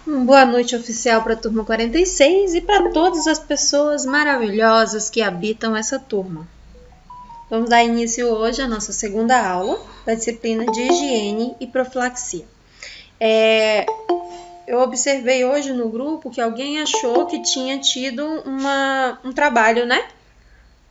Boa noite oficial para a turma 46 e para todas as pessoas maravilhosas que habitam essa turma. Vamos dar início hoje à nossa segunda aula da disciplina de higiene e profilaxia. Eu observei hoje no grupo que alguém achou que tinha tido um trabalho, né?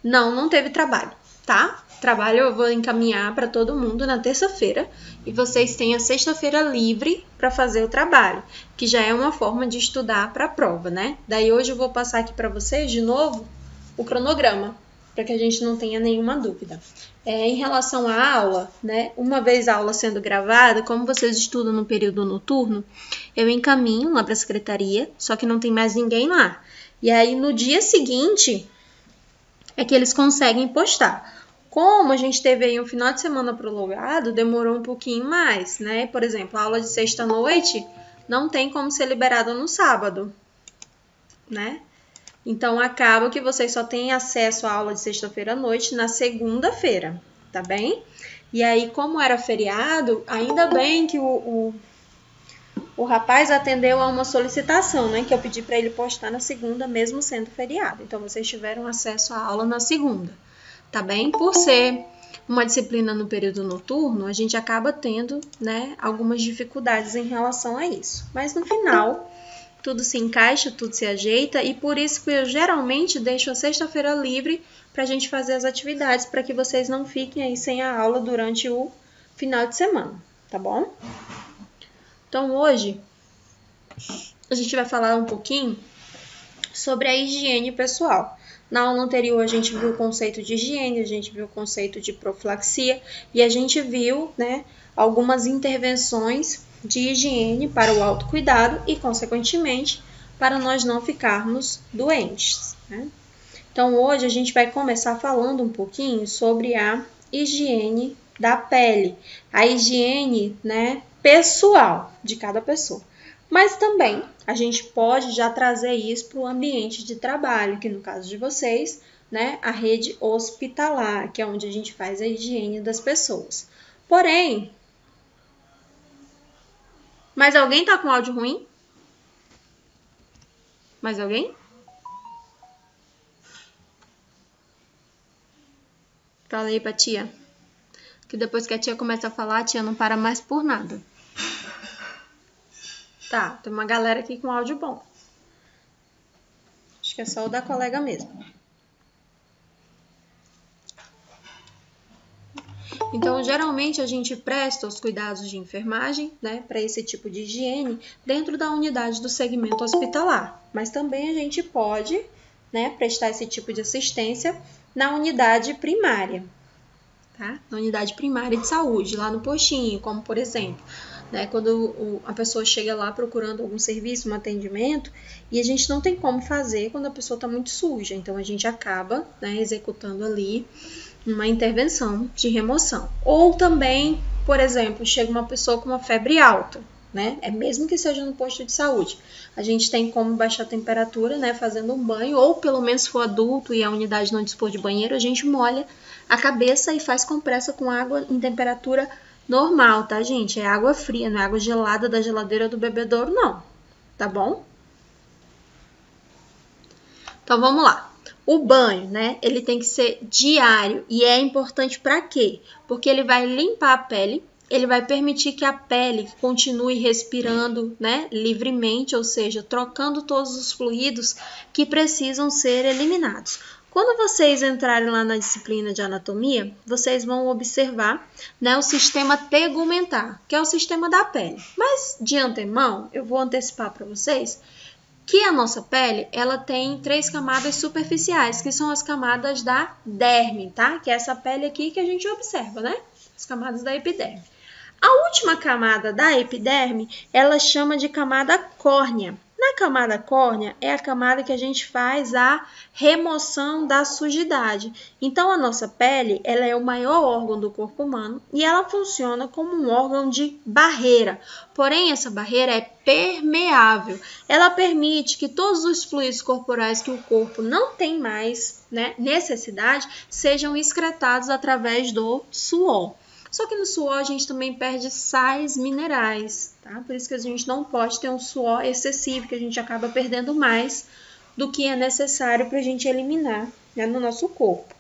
Não teve trabalho, tá? Trabalho eu vou encaminhar para todo mundo na terça-feira e vocês têm a sexta-feira livre para fazer o trabalho, que já é uma forma de estudar para a prova, né? Daí hoje eu vou passar aqui para vocês de novo o cronograma, para que a gente não tenha nenhuma dúvida. Em relação à aula, né? Uma vez a aula sendo gravada, como vocês estudam no período noturno, eu encaminho lá para a secretaria, só que não tem mais ninguém lá. E aí no dia seguinte é que eles conseguem postar. Como a gente teve aí um final de semana prolongado, demorou um pouquinho mais, né? Por exemplo, a aula de sexta-noite não tem como ser liberada no sábado, né? Então, acaba que vocês só têm acesso à aula de sexta-feira à noite na segunda-feira, tá bem? E aí, como era feriado, ainda bem que o rapaz atendeu a uma solicitação, né? Que eu pedi para ele postar na segunda, mesmo sendo feriado. Então, vocês tiveram acesso à aula na segunda. Tá bem? Por ser uma disciplina no período noturno, a gente acaba tendo, né, algumas dificuldades em relação a isso. Mas no final, tudo se encaixa, tudo se ajeita e por isso que eu geralmente deixo a sexta-feira livre para a gente fazer as atividades, para que vocês não fiquem aí sem a aula durante o final de semana, tá bom? Então hoje a gente vai falar um pouquinho sobre a higiene pessoal. Na aula anterior a gente viu o conceito de higiene, a gente viu o conceito de profilaxia e a gente viu, né, algumas intervenções de higiene para o autocuidado e, consequentemente, para nós não ficarmos doentes, né? Então, hoje a gente vai começar falando um pouquinho sobre a higiene da pele, a higiene, né, pessoal de cada pessoa. Mas também a gente pode já trazer isso para o ambiente de trabalho, que no caso de vocês, né, a rede hospitalar, que é onde a gente faz a higiene das pessoas. Porém, mais alguém tá com áudio ruim? Mais alguém? Fala aí pra tia. Que depois que a tia começa a falar, a tia não para mais por nada. Tá, tem uma galera aqui com áudio bom. Acho que é só o da colega mesmo. Então, geralmente a gente presta os cuidados de enfermagem, né, para esse tipo de higiene dentro da unidade do segmento hospitalar. Mas também a gente pode, né, prestar esse tipo de assistência na unidade primária, tá? Na unidade primária de saúde, lá no postinho, como por exemplo, né, quando a pessoa chega lá procurando algum serviço, um atendimento, e a gente não tem como fazer quando a pessoa está muito suja. Então, a gente acaba, né, executando ali uma intervenção de remoção. Ou também, por exemplo, chega uma pessoa com uma febre alta, né? Mesmo que seja no posto de saúde. A gente tem como baixar a temperatura, né, fazendo um banho, ou pelo menos se for adulto e a unidade não dispor de banheiro, a gente molha a cabeça e faz compressa com água em temperatura normal, tá, gente? É água fria, não é água gelada da geladeira do bebedouro, não. Tá bom? Então, vamos lá. O banho, né, ele tem que ser diário e é importante para quê? Porque ele vai limpar a pele, ele vai permitir que a pele continue respirando, né, livremente, ou seja, trocando todos os fluidos que precisam ser eliminados. Quando vocês entrarem lá na disciplina de anatomia, vocês vão observar, né, o sistema tegumentar, que é o sistema da pele. Mas, de antemão, eu vou antecipar para vocês que a nossa pele, ela tem 3 camadas superficiais, que são as camadas da derme, tá? Que é essa pele aqui que a gente observa, né? As camadas da epiderme. A última camada da epiderme, ela chama de camada córnea. Na camada córnea é a camada que a gente faz a remoção da sujidade. Então, a nossa pele, ela é o maior órgão do corpo humano e ela funciona como um órgão de barreira. Porém, essa barreira é permeável. Ela permite que todos os fluidos corporais que o corpo não tem mais, né, necessidade, sejam excretados através do suor. Só que no suor a gente também perde sais minerais, tá? Por isso que a gente não pode ter um suor excessivo, que a gente acaba perdendo mais do que é necessário para a gente eliminar, né, no nosso corpo.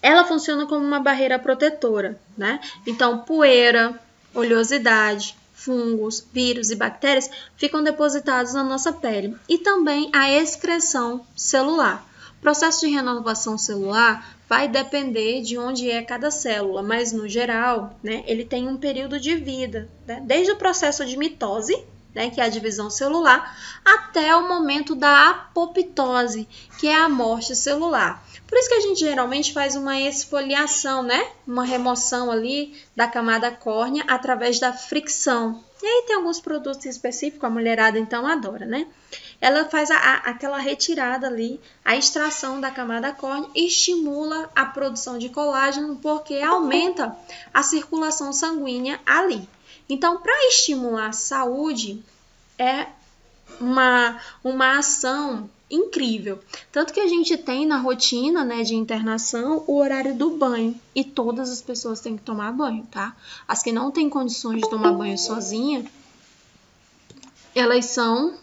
Ela funciona como uma barreira protetora, né? Então, poeira, oleosidade, fungos, vírus e bactérias ficam depositados na nossa pele. E também a excreção celular. O processo de renovação celular vai depender de onde é cada célula, mas no geral, né, ele tem um período de vida, né? Desde o processo de mitose, né, que é a divisão celular, até o momento da apoptose, que é a morte celular. Por isso que a gente geralmente faz uma esfoliação, né? Uma remoção ali da camada córnea através da fricção. E aí tem alguns produtos específicos, a mulherada então adora, né? Ela faz aquela retirada ali, a extração da camada córnea e estimula a produção de colágeno porque aumenta a circulação sanguínea ali. Então, para estimular a saúde, é uma ação incrível. Tanto que a gente tem na rotina, né, de internação o horário do banho. E todas as pessoas têm que tomar banho, tá? As que não têm condições de tomar banho sozinha, elas são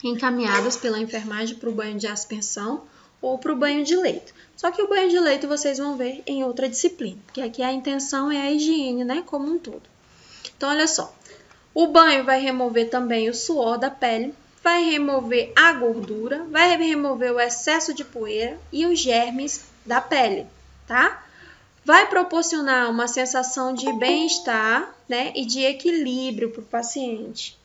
encaminhadas pela enfermagem para o banho de aspersão ou para o banho de leito. Só que o banho de leito vocês vão ver em outra disciplina, porque aqui a intenção é a higiene, né, como um todo. Então, olha só. O banho vai remover também o suor da pele, vai remover a gordura, vai remover o excesso de poeira e os germes da pele, tá? Vai proporcionar uma sensação de bem-estar, né, e de equilíbrio para o paciente.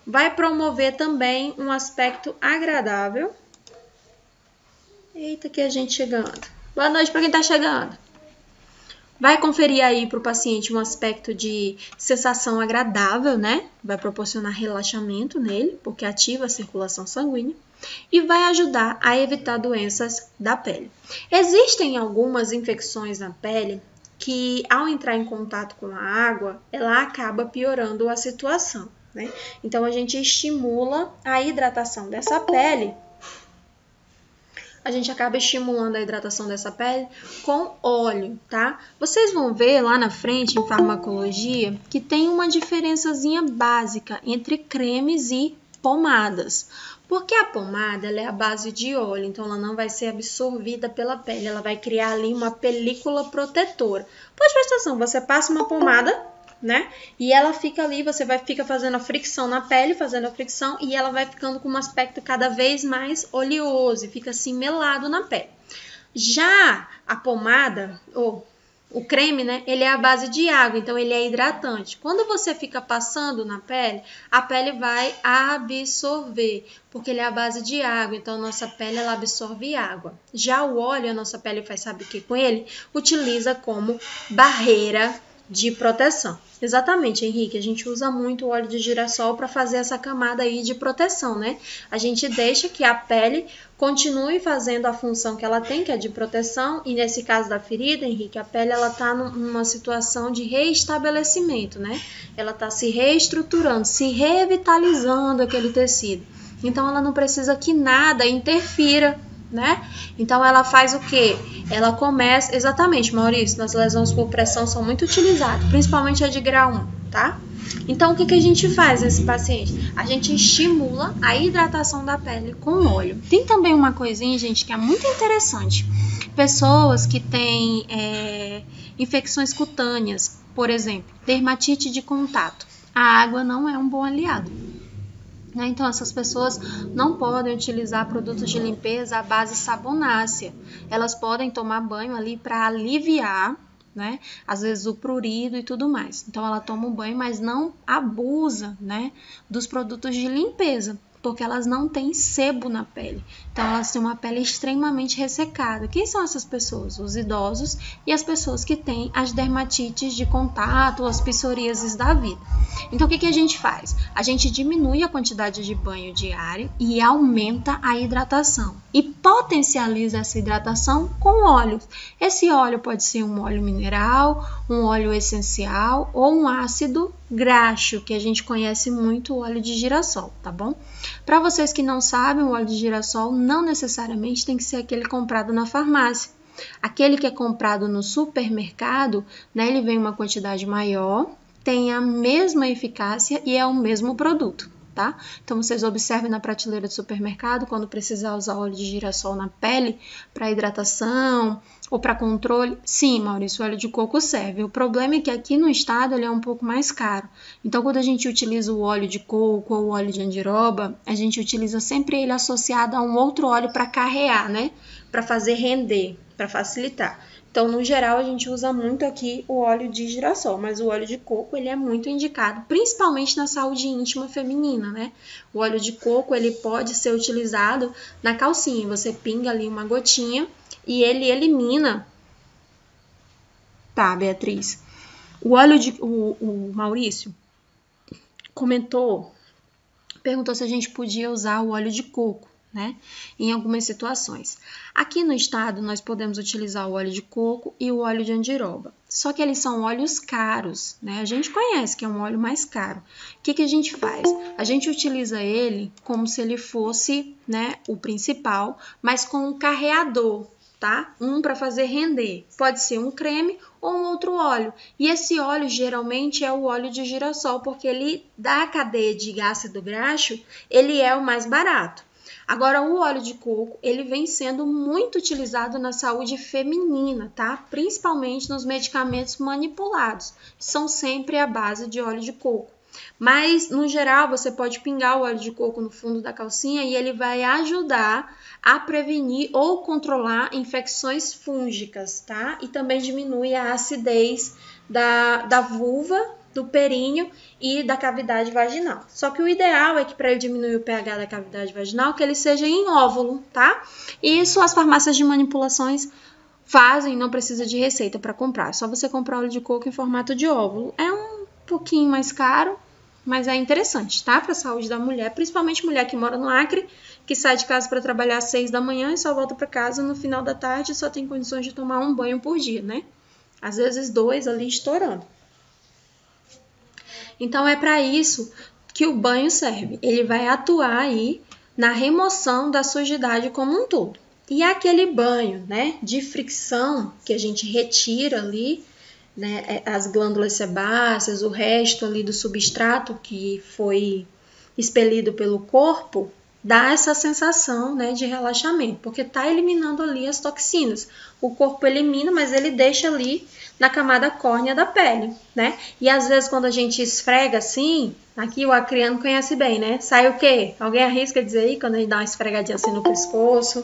Vai promover também um aspecto agradável. Eita, que a gente chegando. Boa noite para quem está chegando. Vai conferir aí para o paciente um aspecto de sensação agradável, né? Vai proporcionar relaxamento nele, porque ativa a circulação sanguínea. E vai ajudar a evitar doenças da pele. Existem algumas infecções na pele que, ao entrar em contato com a água, ela acaba piorando a situação, né? Então, a gente estimula a hidratação dessa pele. A gente acaba estimulando a hidratação dessa pele com óleo, tá? Vocês vão ver lá na frente, em farmacologia, que tem uma diferençazinha básica entre cremes e pomadas. Porque a pomada ela é a base de óleo, então ela não vai ser absorvida pela pele, ela vai criar ali uma película protetora. Pode prestar atenção, você passa uma pomada, né? E ela fica ali, você fica fazendo a fricção na pele, fazendo a fricção, e ela vai ficando com um aspecto cada vez mais oleoso, e fica assim melado na pele. Já a pomada, ou o creme, né? Ele é a base de água, então ele é hidratante. Quando você fica passando na pele, a pele vai absorver, porque ele é a base de água, então a nossa pele ela absorve água. Já o óleo, a nossa pele faz, sabe o que com ele? Utiliza como barreira de proteção. Exatamente, Henrique, a gente usa muito o óleo de girassol para fazer essa camada aí de proteção, né? A gente deixa que a pele continue fazendo a função que ela tem, que é de proteção, e nesse caso da ferida, Henrique, a pele ela tá numa situação de reestabelecimento, né? Ela tá se reestruturando, se revitalizando aquele tecido. Então ela não precisa que nada interfira, né? Então ela faz o quê? Ela começa, exatamente, Maurício, nas lesões por pressão são muito utilizadas, principalmente a de grau 1, tá? Então o que a gente faz nesse paciente? A gente estimula a hidratação da pele com óleo. Tem também uma coisinha, gente, que é muito interessante. Pessoas que têm infecções cutâneas, por exemplo, dermatite de contato. A água não é um bom aliado. Então, essas pessoas não podem utilizar produtos de limpeza à base sabonácea. Elas podem tomar banho ali para aliviar, né? Às vezes o prurido e tudo mais. Então, ela toma um banho, mas não abusa, né, dos produtos de limpeza, porque elas não têm sebo na pele. Então, elas têm uma pele extremamente ressecada. Quem são essas pessoas? Os idosos e as pessoas que têm as dermatites de contato, as psoríases da vida. Então, o que a gente faz? A gente diminui a quantidade de banho diário e aumenta a hidratação. E potencializa essa hidratação com óleos. Esse óleo pode ser um óleo mineral, um óleo essencial ou um ácido graxo, que a gente conhece muito o óleo de girassol, tá bom? Para vocês que não sabem, o óleo de girassol não necessariamente tem que ser aquele comprado na farmácia. Aquele que é comprado no supermercado, né, ele vem uma quantidade maior, tem a mesma eficácia e é o mesmo produto, tá? Então, vocês observem na prateleira do supermercado, quando precisar usar óleo de girassol na pele para hidratação ou para controle. Sim, Maurício, o óleo de coco serve. O problema é que aqui no estado ele é um pouco mais caro. Então, quando a gente utiliza o óleo de coco ou o óleo de andiroba, a gente utiliza sempre ele associado a um outro óleo para carrear, né? Para fazer render, para facilitar. Então, no geral, a gente usa muito aqui o óleo de girassol, mas o óleo de coco, ele é muito indicado, principalmente na saúde íntima feminina, né? O óleo de coco, ele pode ser utilizado na calcinha, você pinga ali uma gotinha e ele elimina... Tá, Beatriz. O Maurício perguntou se a gente podia usar o óleo de coco, né, em algumas situações. Aqui no estado, nós podemos utilizar o óleo de coco e o óleo de andiroba. Só que eles são óleos caros, né? A gente conhece que é um óleo mais caro. O que a gente faz? A gente utiliza ele como se ele fosse, né, o principal, mas com um carreador, tá? Um para fazer render. Pode ser um creme ou um outro óleo. E esse óleo geralmente é o óleo de girassol, porque ele, da cadeia de ácido graxo, ele é o mais barato. Agora, o óleo de coco, ele vem sendo muito utilizado na saúde feminina, tá? Principalmente nos medicamentos manipulados. São sempre à base de óleo de coco. Mas, no geral, você pode pingar o óleo de coco no fundo da calcinha e ele vai ajudar a prevenir ou controlar infecções fúngicas, tá? E também diminui a acidez da vulva, do períneo e da cavidade vaginal. Só que o ideal é que para ele diminuir o pH da cavidade vaginal, que ele seja em óvulo, tá? E isso as farmácias de manipulações fazem, não precisa de receita para comprar. É só você comprar óleo de coco em formato de óvulo. É um pouquinho mais caro, mas é interessante, tá? Para a saúde da mulher, principalmente mulher que mora no Acre, que sai de casa para trabalhar às 6 da manhã e só volta para casa no final da tarde e só tem condições de tomar um banho por dia, né? Às vezes 2 ali estourando. Então, é para isso que o banho serve. Ele vai atuar aí na remoção da sujidade como um todo. E aquele banho, né, de fricção, que a gente retira ali, né, as glândulas sebáceas, o resto ali do substrato que foi expelido pelo corpo, dá essa sensação, né, de relaxamento, porque está eliminando ali as toxinas. O corpo elimina, mas ele deixa ali na camada córnea da pele, né? E às vezes quando a gente esfrega assim, aqui o acriano conhece bem, né? Sai o quê? Alguém arrisca dizer aí quando a gente dá uma esfregadinha assim no pescoço,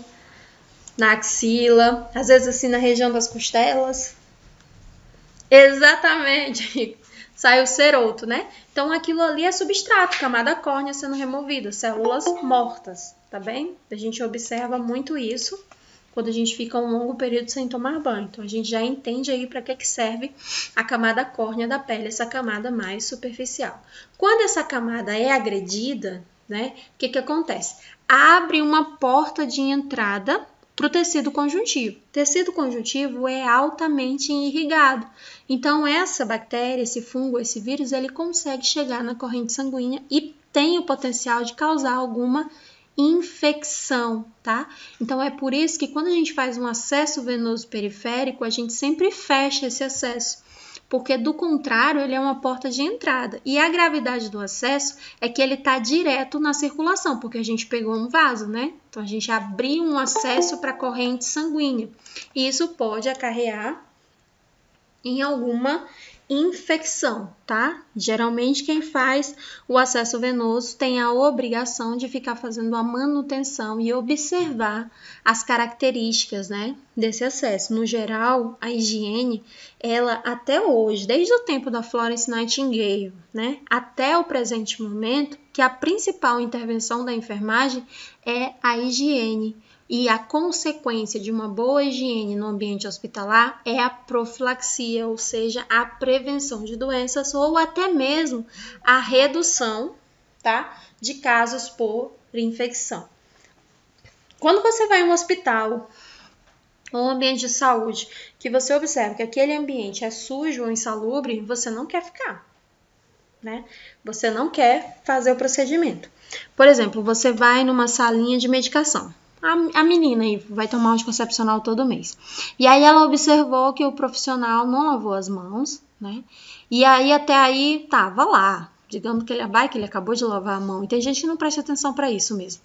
na axila, às vezes assim na região das costelas. Exatamente. Sai o ceroto, né? Então, aquilo ali é substrato, camada córnea sendo removida, células mortas, tá bem? A gente observa muito isso quando a gente fica um longo período sem tomar banho. Então, a gente já entende aí para que serve a camada córnea da pele, essa camada mais superficial. Quando essa camada é agredida, né? O que acontece? Abre uma porta de entrada para o tecido conjuntivo. O tecido conjuntivo é altamente irrigado. Então, essa bactéria, esse fungo, esse vírus, ele consegue chegar na corrente sanguínea e tem o potencial de causar alguma infecção, tá? Então, é por isso que quando a gente faz um acesso venoso periférico, a gente sempre fecha esse acesso, porque do contrário, ele é uma porta de entrada. E a gravidade do acesso é que ele está direto na circulação, porque a gente pegou um vaso, né? Então, a gente abriu um acesso para a corrente sanguínea. E isso pode acarrear em alguma infecção, tá? Geralmente quem faz o acesso venoso tem a obrigação de ficar fazendo a manutenção e observar as características, né, desse acesso. No geral, a higiene, ela até hoje, desde o tempo da Florence Nightingale, né, até o presente momento, que a principal intervenção da enfermagem é a higiene. E a consequência de uma boa higiene no ambiente hospitalar é a profilaxia, ou seja, a prevenção de doenças ou até mesmo a redução, tá, de casos por infecção. Quando você vai em um hospital ou um ambiente de saúde que você observa que aquele ambiente é sujo ou insalubre, você não quer ficar, né? Você não quer fazer o procedimento. Por exemplo, você vai numa salinha de medicação. a menina aí vai tomar um anticoncepcional todo mês. E aí ela observou que o profissional não lavou as mãos, né? E aí até aí tava lá. Digamos que ele acabou de lavar a mão. E tem gente que não presta atenção para isso mesmo.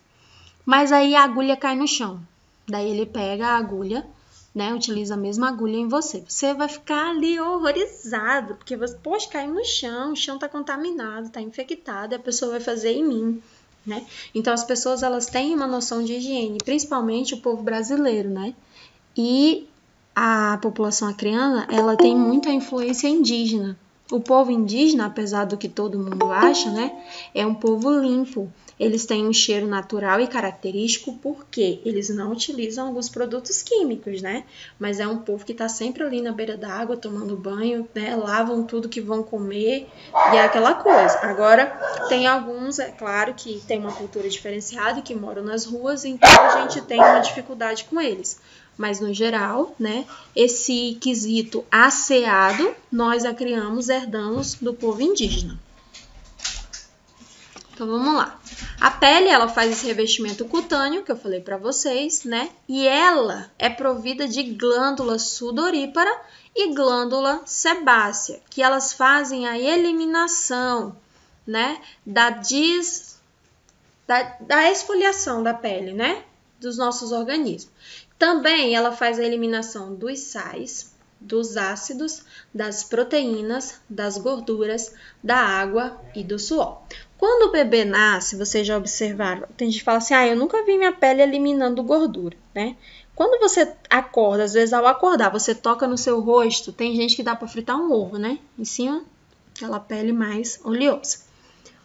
Mas aí a agulha cai no chão. Daí ele pega a agulha, né? Utiliza a mesma agulha em você. Você vai ficar ali horrorizado, porque você, poxa, caiu no chão, o chão tá contaminado, tá infectado, e a pessoa vai fazer em mim, né? Então as pessoas, elas têm uma noção de higiene, principalmente o povo brasileiro, né? E a população acreana, ela tem muita influência indígena. O povo indígena, apesar do que todo mundo acha, né? É um povo limpo. Eles têm um cheiro natural e característico porque eles não utilizam alguns produtos químicos, né? Mas é um povo que está sempre ali na beira da água, tomando banho, né? Lavam tudo que vão comer e é aquela coisa. Agora, tem alguns, é claro, que tem uma cultura diferenciada e que moram nas ruas, então a gente tem uma dificuldade com eles. Mas, no geral, né, esse quesito asseado, nós criamos, herdamos do povo indígena. Então, vamos lá. A pele, ela faz esse revestimento cutâneo, que eu falei para vocês, né? E ela é provida de glândula sudorípara e glândula sebácea, que elas fazem a eliminação, né, da esfoliação da pele, né, dos nossos organismos. Também ela faz a eliminação dos sais, dos ácidos, das proteínas, das gorduras, da água e do suor. Quando o bebê nasce, vocês já observaram, tem gente que fala assim, eu nunca vi minha pele eliminando gordura, né? Quando você acorda, às vezes ao acordar, você toca no seu rosto, tem gente que dá para fritar um ovo, né? Em cima, aquela pele mais oleosa.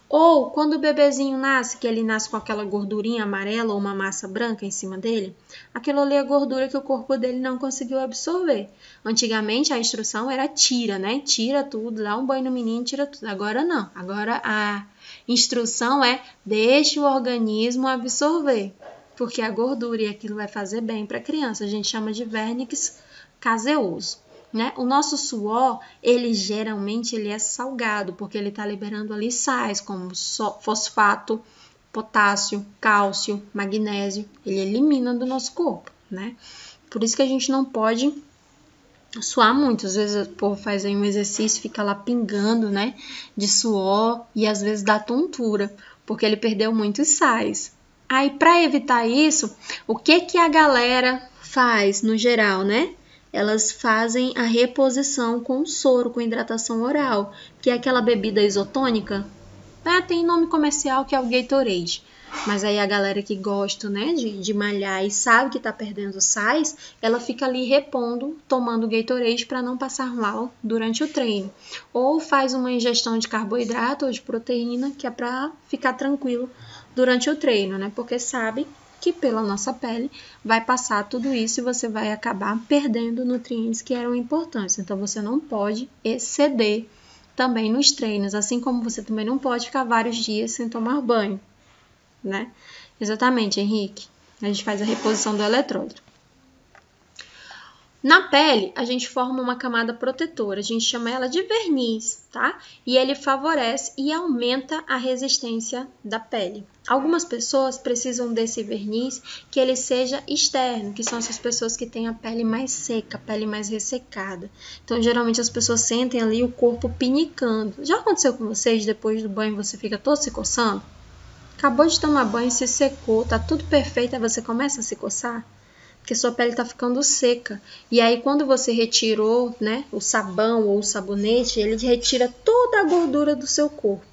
Ou quando o bebezinho nasce, que ele nasce com aquela gordurinha amarela ou uma massa branca em cima dele, aquilo ali é gordura que o corpo dele não conseguiu absorver. Antigamente a instrução era tira, né? Tira tudo, dá um banho no menino, tira tudo. Agora não. Agora a instrução é deixe o organismo absorver, porque a gordura e aquilo vai fazer bem para a criança. A gente chama de vernix caseoso. Né? O nosso suor, ele geralmente é salgado, porque ele está liberando ali sais como fosfato, potássio, cálcio, magnésio. Ele elimina do nosso corpo, né? Por isso que a gente não pode suar muito. Às vezes o povo faz aí um exercício, fica lá pingando, né, de suor e às vezes dá tontura, porque ele perdeu muitos sais. Aí, para evitar isso, o que a galera faz no geral, né? Elas fazem a reposição com soro, com hidratação oral, que é aquela bebida isotônica. Tem nome comercial que é o Gatorade. Mas aí a galera que gosta, né, de malhar e sabe que tá perdendo sais, ela fica ali repondo, tomando Gatorade para não passar mal durante o treino. Ou faz uma ingestão de carboidrato ou de proteína, que é para ficar tranquilo durante o treino, né? Porque sabe que pela nossa pele vai passar tudo isso e você vai acabar perdendo nutrientes que eram importantes. Então, você não pode exceder também nos treinos, assim como você também não pode ficar vários dias sem tomar banho, né? Exatamente, Henrique. A gente faz a reposição do eletrólito. Na pele, a gente forma uma camada protetora, a gente chama ela de verniz, tá? E ele favorece e aumenta a resistência da pele. Algumas pessoas precisam desse verniz que ele seja externo, que são essas pessoas que têm a pele mais seca, a pele mais ressecada. Então, geralmente as pessoas sentem ali o corpo pinicando. Já aconteceu com vocês, depois do banho você fica todo se coçando? Acabou de tomar banho, se secou, tá tudo perfeito, aí você começa a se coçar? Porque sua pele está ficando seca. E aí, quando você retirou, né, o sabão ou o sabonete, ele retira toda a gordura do seu corpo.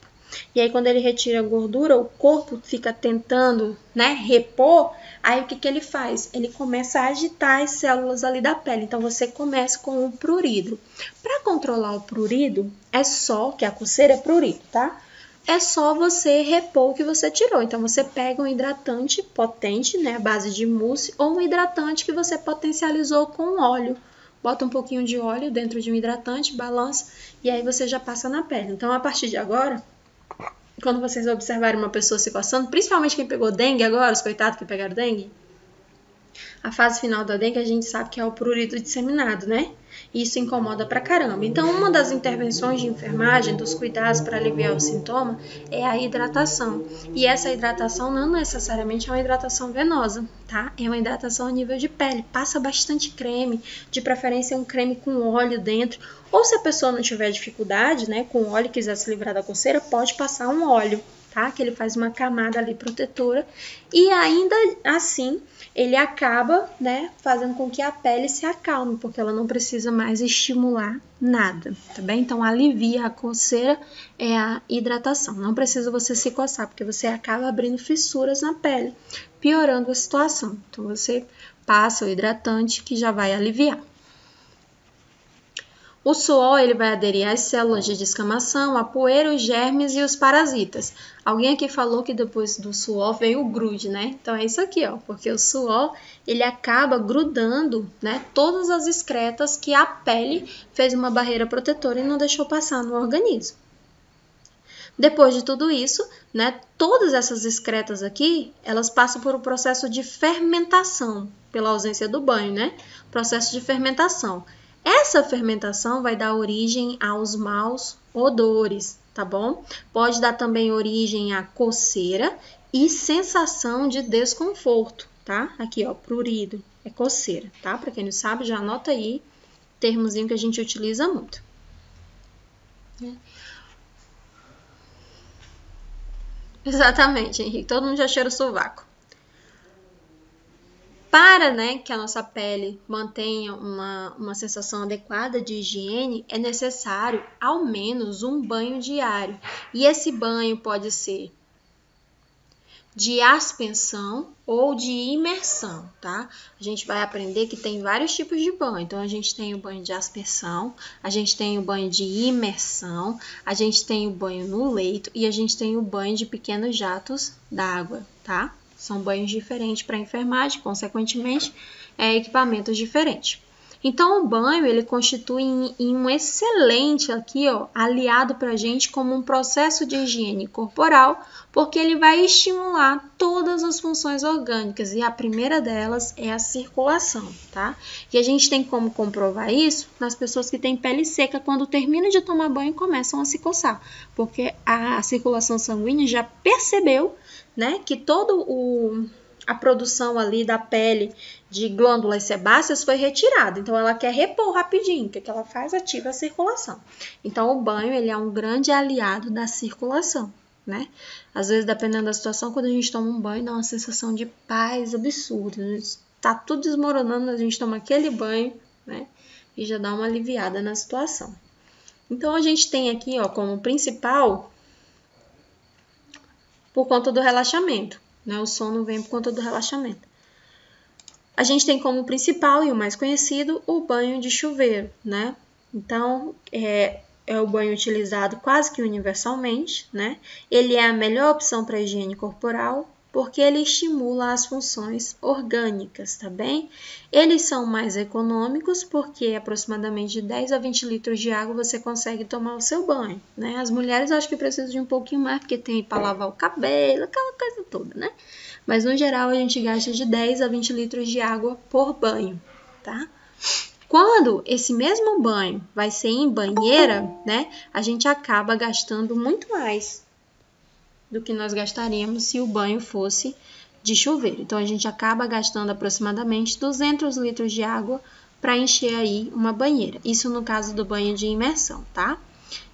E aí, quando ele retira a gordura, o corpo fica tentando, né, repor. Aí, o que ele faz? Ele começa a agitar as células ali da pele. Então, você começa com o prurido. Para controlar o prurido, é só, que a coceira é prurido, tá? É só você repor o que você tirou. Então, você pega um hidratante potente, né, à base de mousse, ou um hidratante que você potencializou com óleo. Bota um pouquinho de óleo dentro de um hidratante, balança, e aí você já passa na pele. Então, a partir de agora, quando vocês observarem uma pessoa se coçando, principalmente quem pegou dengue agora, os coitados que pegaram dengue, a fase final da dengue a gente sabe que é o prurido disseminado, né? Isso incomoda pra caramba. Então, uma das intervenções de enfermagem, dos cuidados para aliviar o sintoma, é a hidratação. E essa hidratação não necessariamente é uma hidratação venosa, tá? É uma hidratação a nível de pele. Passa bastante creme, de preferência um creme com óleo dentro. Ou se a pessoa não tiver dificuldade, né, com óleo e quiser se livrar da coceira, pode passar um óleo, tá? Que ele faz uma camada ali protetora. E ainda assim, ele acaba, né, fazendo com que a pele se acalme, porque ela não precisa mais estimular nada, tá bem? Então, alivia a coceira é a hidratação. Não precisa você se coçar, porque você acaba abrindo fissuras na pele, piorando a situação. Então, você passa o hidratante que já vai aliviar. O suor ele vai aderir às células de descamação, a poeira, os germes e os parasitas. Alguém aqui falou que depois do suor veio o grude, né? Então é isso aqui, ó, porque o suor ele acaba grudando, né, todas as excretas que a pele fez uma barreira protetora e não deixou passar no organismo. Depois de tudo isso, né, todas essas excretas aqui, elas passam por um processo de fermentação, pela ausência do banho, né? Processo de fermentação. Essa fermentação vai dar origem aos maus odores, tá bom? Pode dar também origem à coceira e sensação de desconforto, tá? Aqui, ó, prurido, é coceira, tá? Para quem não sabe, já anota aí, termozinho que a gente utiliza muito. Exatamente, Henrique, todo mundo já cheira o sovaco. Para, né, que a nossa pele mantenha uma sensação adequada de higiene, é necessário ao menos um banho diário. E esse banho pode ser de aspersão ou de imersão, tá? A gente vai aprender que tem vários tipos de banho. Então, a gente tem o banho de aspersão, a gente tem o banho de imersão, a gente tem o banho no leito e a gente tem o banho de pequenos jatos d'água, tá? São banhos diferentes para enfermagem, consequentemente, equipamentos diferentes. Então, o banho, ele constitui um excelente aqui, ó, aliado para a gente como um processo de higiene corporal, porque ele vai estimular todas as funções orgânicas, e a primeira delas é a circulação, tá? E a gente tem como comprovar isso nas pessoas que têm pele seca, quando terminam de tomar banho, começam a se coçar, porque a circulação sanguínea já percebeu, né, que a produção ali da pele de glândulas sebáceas foi retirada. Então, ela quer repor rapidinho. O que ela faz? Ativa a circulação. Então, o banho ele é um grande aliado da circulação, né? Às vezes, dependendo da situação, quando a gente toma um banho, dá uma sensação de paz absurda. Tá tudo desmoronando, a gente toma aquele banho, né? E já dá uma aliviada na situação. Então, a gente tem aqui, ó, como principal, por conta do relaxamento, né? O sono vem por conta do relaxamento. A gente tem como principal e o mais conhecido o banho de chuveiro, né? Então, é o banho utilizado quase que universalmente, né? Ele é a melhor opção para a higiene corporal, porque ele estimula as funções orgânicas, tá bem? Eles são mais econômicos, porque aproximadamente de 10 a 20 litros de água você consegue tomar o seu banho, né? As mulheres acho que precisam de um pouquinho mais, porque tem para lavar o cabelo, aquela coisa toda, né? Mas no geral a gente gasta de 10 a 20 litros de água por banho, tá? Quando esse mesmo banho vai ser em banheira, né? A gente acaba gastando muito mais do que nós gastaríamos se o banho fosse de chuveiro. Então, a gente acaba gastando aproximadamente 200 litros de água para encher aí uma banheira. Isso no caso do banho de imersão, tá?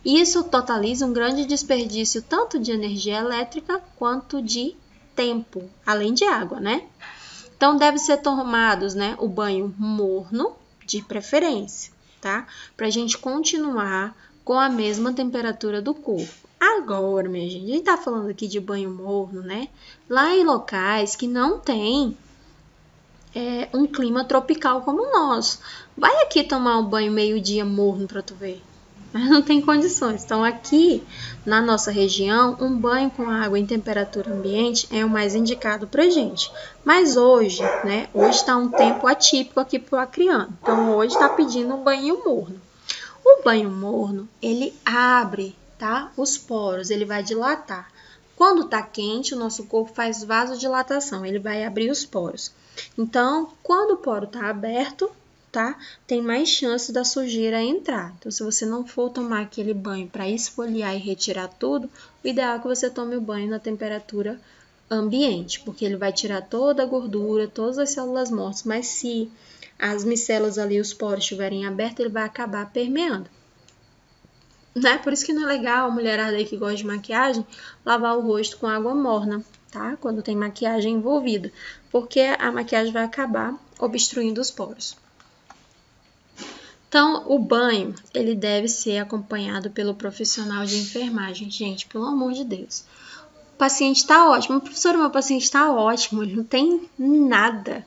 Isso totaliza um grande desperdício tanto de energia elétrica quanto de tempo, além de água, né? Então, deve ser tomados, né, o banho morno, de preferência, tá? Para a gente continuar com a mesma temperatura do corpo. Agora, minha gente, a gente tá falando aqui de banho morno, né? Lá em locais que não tem um clima tropical como o nosso. Vai aqui tomar um banho meio-dia morno pra tu ver. Mas não tem condições. Então, aqui na nossa região, um banho com água em temperatura ambiente é o mais indicado pra gente. Mas hoje, né? Hoje tá um tempo atípico aqui pro acreano. Então, hoje tá pedindo um banho morno. O banho morno, ele abre, tá? Os poros, ele vai dilatar. Quando tá quente, o nosso corpo faz vasodilatação, ele vai abrir os poros. Então, quando o poro tá aberto, tá? Tem mais chance da sujeira entrar. Então, se você não for tomar aquele banho para esfoliar e retirar tudo, o ideal é que você tome o banho na temperatura ambiente, porque ele vai tirar toda a gordura, todas as células mortas, mas se as micelas ali, os poros estiverem abertos, ele vai acabar permeando. Né? Por isso que não é legal a mulherada aí que gosta de maquiagem lavar o rosto com água morna, tá? Quando tem maquiagem envolvida, porque a maquiagem vai acabar obstruindo os poros. Então, o banho, ele deve ser acompanhado pelo profissional de enfermagem. Gente, pelo amor de Deus. O paciente tá ótimo. Professora, meu paciente tá ótimo, ele não tem nada.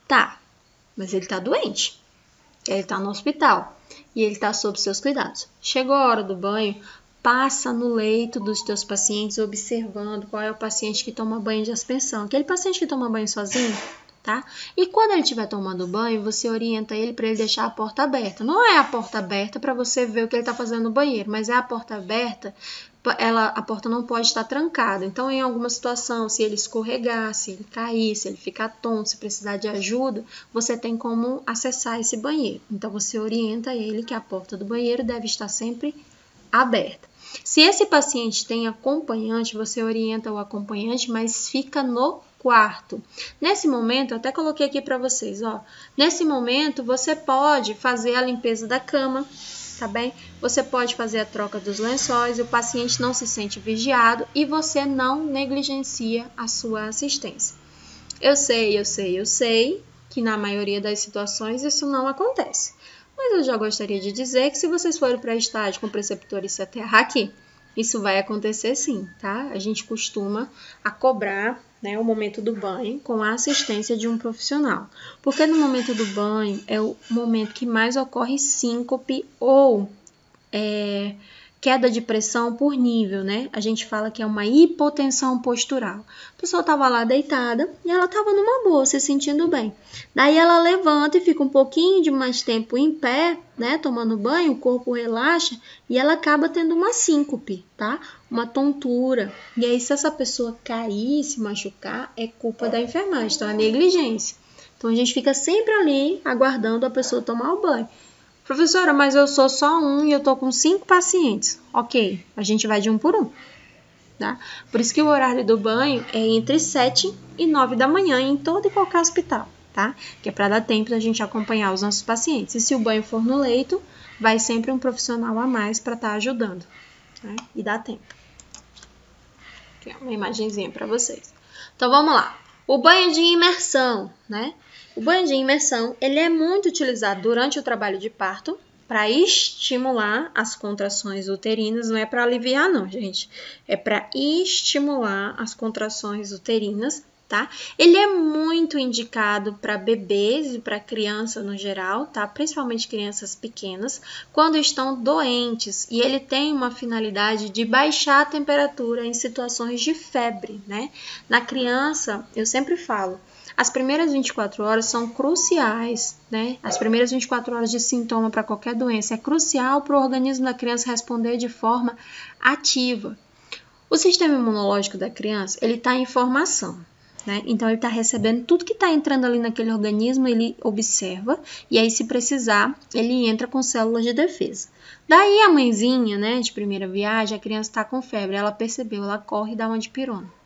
Tá, mas ele tá doente. Ele tá no hospital e ele tá sob seus cuidados. Chegou a hora do banho, passa no leito dos teus pacientes observando qual é o paciente que toma banho de aspersão. Aquele paciente que toma banho sozinho, tá? E quando ele estiver tomando banho, você orienta ele para ele deixar a porta aberta. Não é a porta aberta para você ver o que ele está fazendo no banheiro, mas é a porta aberta, a porta não pode estar trancada. Então, em alguma situação, se ele escorregar, se ele cair, se ele ficar tonto, se precisar de ajuda, você tem como acessar esse banheiro. Então, você orienta ele que a porta do banheiro deve estar sempre aberta. Se esse paciente tem acompanhante, você orienta o acompanhante, mas fica no quarto. Nesse momento, eu até coloquei aqui para vocês, ó. Nesse momento, você pode fazer a limpeza da cama, tá bem? Você pode fazer a troca dos lençóis, o paciente não se sente vigiado e você não negligencia a sua assistência. Eu sei que na maioria das situações isso não acontece. Mas eu já gostaria de dizer que se vocês forem para estágio com preceptor e CTR aqui, isso vai acontecer sim, tá? A gente costuma cobrar, né, o momento do banho com a assistência de um profissional. Porque no momento do banho é o momento que mais ocorre síncope ou queda de pressão por nível, né? A gente fala que é uma hipotensão postural. A pessoa estava lá deitada e ela estava numa boa, se sentindo bem. Daí ela levanta e fica um pouquinho de mais tempo em pé, né? Tomando banho, o corpo relaxa e ela acaba tendo uma síncope, tá? Uma tontura. E aí, se essa pessoa cair, se machucar, é culpa da enfermagem, então é negligência. Então a gente fica sempre ali aguardando a pessoa tomar o banho. Professora, mas eu sou só um e eu tô com 5 pacientes. Ok, a gente vai de um por um, tá? Por isso que o horário do banho é entre 7 e 9 da manhã em todo e qualquer hospital, tá? Que é para dar tempo da gente acompanhar os nossos pacientes. E se o banho for no leito, vai sempre um profissional a mais para estar ajudando, né? E dá tempo. Aqui é uma imagenzinha para vocês. Então, vamos lá. O banho de imersão, né? O banho de imersão, ele é muito utilizado durante o trabalho de parto para estimular as contrações uterinas, não é para aliviar não, gente. É para estimular as contrações uterinas, tá? Ele é muito indicado para bebês e para criança no geral, tá? Principalmente crianças pequenas, quando estão doentes. E ele tem uma finalidade de baixar a temperatura em situações de febre, né? Na criança, eu sempre falo, as primeiras 24 horas são cruciais, né? As primeiras 24 horas de sintoma para qualquer doença é crucial para o organismo da criança responder de forma ativa. O sistema imunológico da criança, ele está em formação, né? Então, ele está recebendo tudo que está entrando ali naquele organismo, ele observa, e aí, se precisar, ele entra com células de defesa. Daí, a mãezinha, né, de primeira viagem, a criança está com febre, ela percebeu, ela corre e dá uma dipirona.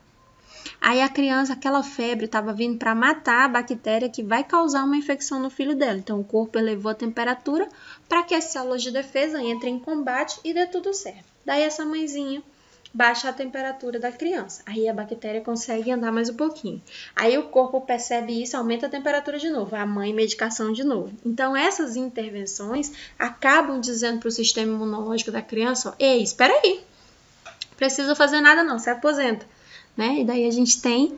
Aí a criança, aquela febre, estava vindo para matar a bactéria que vai causar uma infecção no filho dela. Então, o corpo elevou a temperatura para que as células de defesa entrem em combate e dê tudo certo. Daí, essa mãezinha baixa a temperatura da criança. Aí, a bactéria consegue andar mais um pouquinho. Aí, o corpo percebe isso, aumenta a temperatura de novo. A mãe, medicação de novo. Então, essas intervenções acabam dizendo para o sistema imunológico da criança, ó, ei, espera aí, não precisa fazer nada não, se aposenta. Né? E daí a gente tem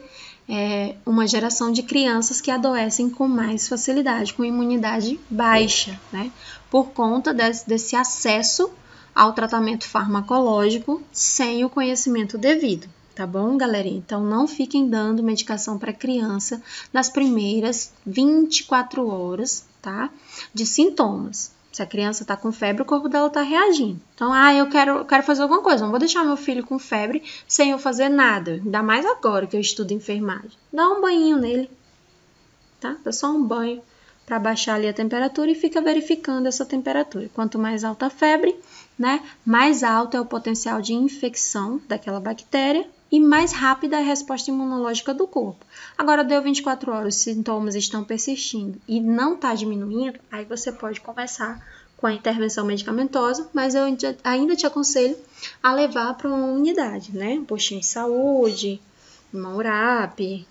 uma geração de crianças que adoecem com mais facilidade, com imunidade baixa, né? Por conta desse acesso ao tratamento farmacológico sem o conhecimento devido, tá bom, galerinha? Então, não fiquem dando medicação para criança nas primeiras 24 horas, tá? De sintomas. Se a criança está com febre, o corpo dela está reagindo. Então, eu quero fazer alguma coisa. Não vou deixar meu filho com febre sem eu fazer nada. Ainda mais agora que eu estudo enfermagem. Dá um banhinho nele, tá? Dá só um banho. para baixar ali a temperatura e fica verificando essa temperatura. Quanto mais alta a febre, né, mais alto é o potencial de infecção daquela bactéria e mais rápida é a resposta imunológica do corpo. Agora, deu 24 horas, os sintomas estão persistindo e não está diminuindo, aí você pode começar com a intervenção medicamentosa, mas eu ainda te aconselho a levar para uma unidade, né? Um postinho de saúde, uma URAP,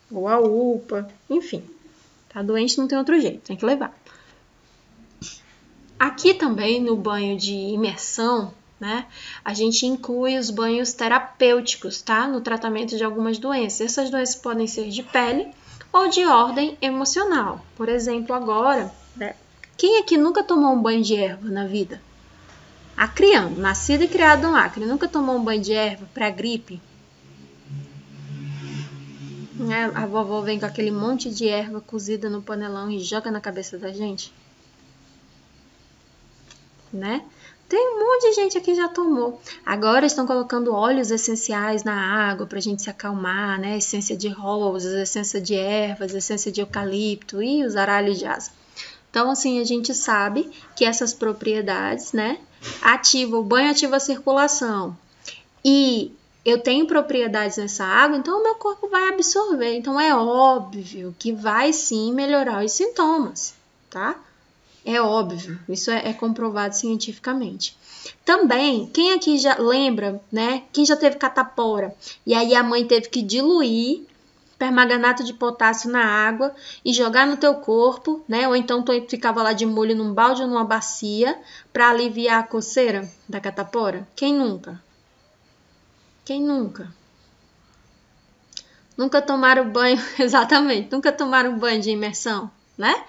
ou a UPA, enfim. Tá doente, não tem outro jeito, tem que levar. Aqui também, no banho de imersão, né, a gente inclui os banhos terapêuticos, tá? No tratamento de algumas doenças. Essas doenças podem ser de pele ou de ordem emocional. Por exemplo, agora, né, quem aqui nunca tomou um banho de erva na vida? A criança, nascida e criada no Acre, nunca tomou um banho de erva para gripe? A vovó vem com aquele monte de erva cozida no panelão e joga na cabeça da gente, né? Tem um monte de gente aqui que já tomou. Agora estão colocando óleos essenciais na água para a gente se acalmar, né? Essência de rosas, essência de ervas, essência de eucalipto e os aralhos de asa. Então, assim, a gente sabe que essas propriedades, né? O banho ativa a circulação. E eu tenho propriedades nessa água, então o meu corpo vai absorver. Então, é óbvio que vai sim melhorar os sintomas, tá? É óbvio, isso é comprovado cientificamente. Também, quem aqui já lembra, né? Quem já teve catapora e aí a mãe teve que diluir permanganato de potássio na água e jogar no teu corpo, né? Ou então tu ficava lá de molho num balde ou numa bacia para aliviar a coceira da catapora? Quem nunca? Quem nunca? Nunca tomaram banho, exatamente, nunca tomaram banho de imersão, né?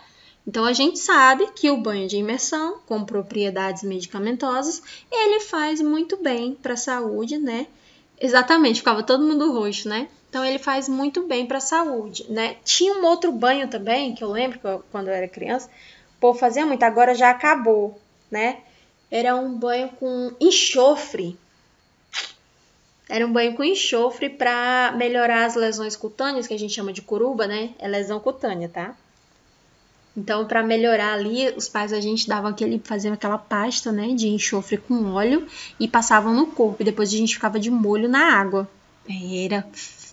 Então, a gente sabe que o banho de imersão, com propriedades medicamentosas, ele faz muito bem para a saúde, né? Exatamente, ficava todo mundo roxo, né? Então, ele faz muito bem para a saúde, né? Tinha um outro banho também, que eu lembro que quando eu era criança, o povo fazia muito, agora já acabou, né? Era um banho com enxofre. Era um banho com enxofre para melhorar as lesões cutâneas, que a gente chama de coruba, né? É lesão cutânea, tá? Então, para melhorar ali, os pais da gente faziam aquela pasta, né, de enxofre com óleo e passavam no corpo. E depois a gente ficava de molho na água.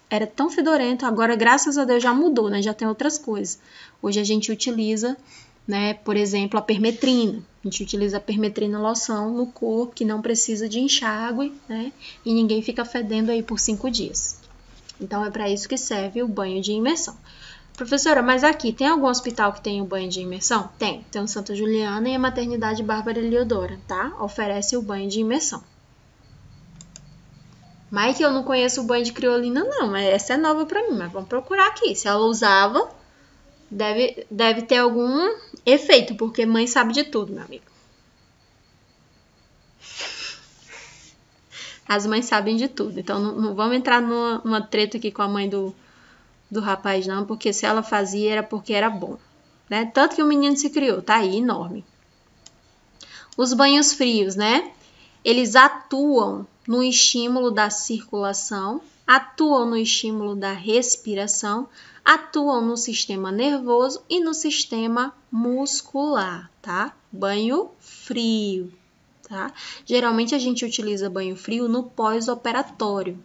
Era tão fedorento. Agora, graças a Deus, já mudou, né? Já tem outras coisas. Hoje a gente utiliza, né, por exemplo, a permetrina. A gente utiliza a permetrina loção no corpo, que não precisa de enxágue, né? E ninguém fica fedendo aí por 5 dias. Então, é para isso que serve o banho de imersão. Professora, mas aqui, tem algum hospital que tem o banho de imersão? Tem o Santa Juliana e a Maternidade Bárbara Eliodora, tá? Oferece o banho de imersão. Mas que eu não conheço o banho de criolina, não. Essa é nova pra mim, mas vamos procurar aqui. Se ela usava, deve ter algum efeito, porque mãe sabe de tudo, meu amigo. As mães sabem de tudo, então não vamos entrar numa treta aqui com a mãe do rapaz não, porque se ela fazia era porque era bom, né? Tanto que o menino se criou, tá aí, enorme. Os banhos frios, né? Eles atuam no estímulo da circulação, atuam no estímulo da respiração, atuam no sistema nervoso e no sistema muscular, tá? Banho frio, tá? Geralmente a gente utiliza banho frio no pós-operatório,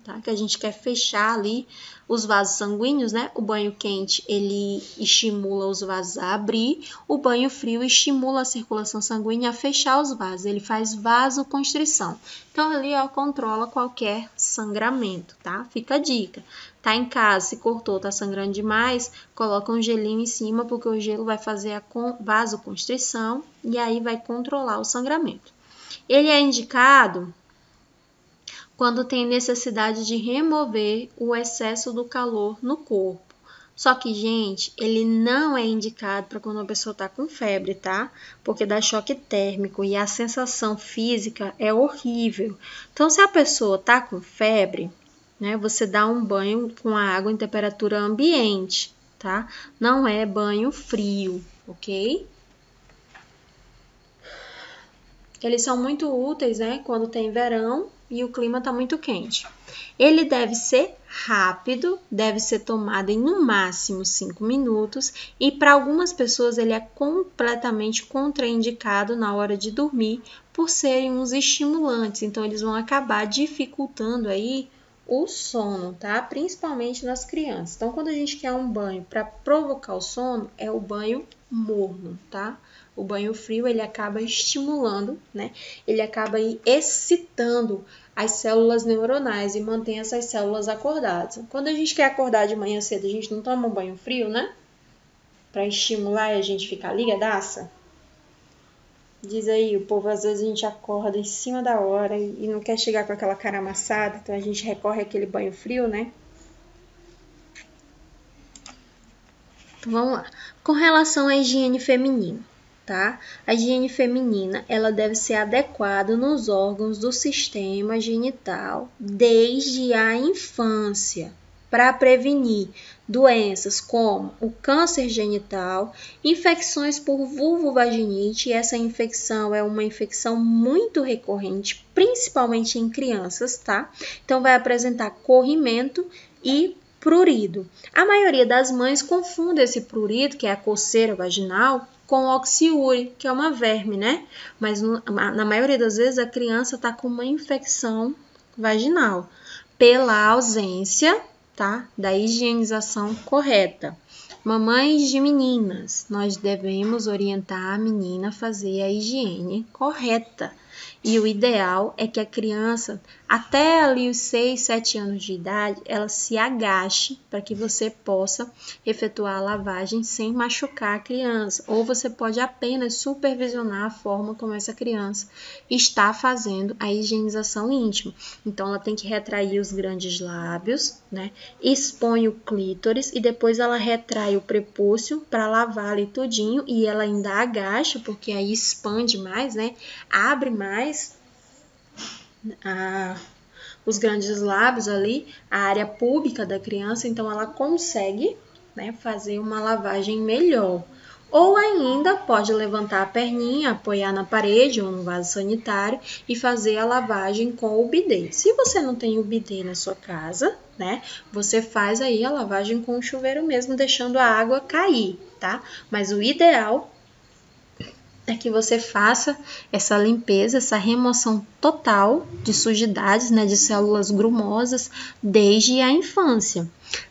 tá? Que a gente quer fechar ali os vasos sanguíneos, né? O banho quente, ele estimula os vasos a abrir, o banho frio estimula a circulação sanguínea a fechar os vasos, ele faz vasoconstrição. Então, ali, ó, controla qualquer sangramento, tá? Fica a dica. Tá em casa, se cortou, tá sangrando demais, coloca um gelinho em cima, porque o gelo vai fazer a vasoconstrição e aí vai controlar o sangramento. Ele é indicado quando tem necessidade de remover o excesso do calor no corpo. Só que, gente, ele não é indicado para quando a pessoa está com febre, tá? Porque dá choque térmico e a sensação física é horrível. Então, se a pessoa está com febre, né, você dá um banho com a água em temperatura ambiente, tá? Não é banho frio, ok? Eles são muito úteis, né, quando tem verão, e o clima está muito quente. Ele deve ser rápido, deve ser tomado em no máximo 5 minutos e para algumas pessoas ele é completamente contraindicado na hora de dormir por serem uns estimulantes, então eles vão acabar dificultando aí o sono, tá? Principalmente nas crianças. Então, quando a gente quer um banho para provocar o sono, é o banho morno, tá? O banho frio, ele acaba estimulando, né? Ele acaba aí excitando as células neuronais e mantém essas células acordadas. Quando a gente quer acordar de manhã cedo, a gente não toma um banho frio, né? Para estimular e a gente ficar ligadaça. Diz aí, o povo às vezes a gente acorda em cima da hora e não quer chegar com aquela cara amassada, então a gente recorre àquele banho frio, né? Então vamos lá. Com relação à higiene feminina, tá? A higiene feminina, ela deve ser adequada nos órgãos do sistema genital desde a infância, para prevenir doenças como o câncer genital, infecções por vulvovaginite, e essa infecção é uma infecção muito recorrente, principalmente em crianças, tá? Então vai apresentar corrimento e prurido. A maioria das mães confunde esse prurido, que é a coceira vaginal, com oxiúria, que é uma verme, né? Mas na maioria das vezes a criança está com uma infecção vaginal, pela ausência, tá, da higienização correta. Mamães de meninas, nós devemos orientar a menina a fazer a higiene correta. E o ideal é que a criança, até ali os 6, 7 anos de idade, ela se agache para que você possa efetuar a lavagem sem machucar a criança. Ou você pode apenas supervisionar a forma como essa criança está fazendo a higienização íntima. Então, ela tem que retrair os grandes lábios, né? Expõe o clítoris e depois ela retrai o prepúcio para lavar ali tudinho e ela ainda agacha, porque aí expande mais, né? Abre mais os grandes lábios ali, a área púbica da criança, então ela consegue, né, fazer uma lavagem melhor. Ou ainda pode levantar a perninha, apoiar na parede ou no vaso sanitário e fazer a lavagem com o bidê. Se você não tem o bidê na sua casa, né, você faz aí a lavagem com o chuveiro mesmo, deixando a água cair, tá? Mas o ideal é que você faça essa limpeza, essa remoção total de sujidades, né, de células grumosas desde a infância.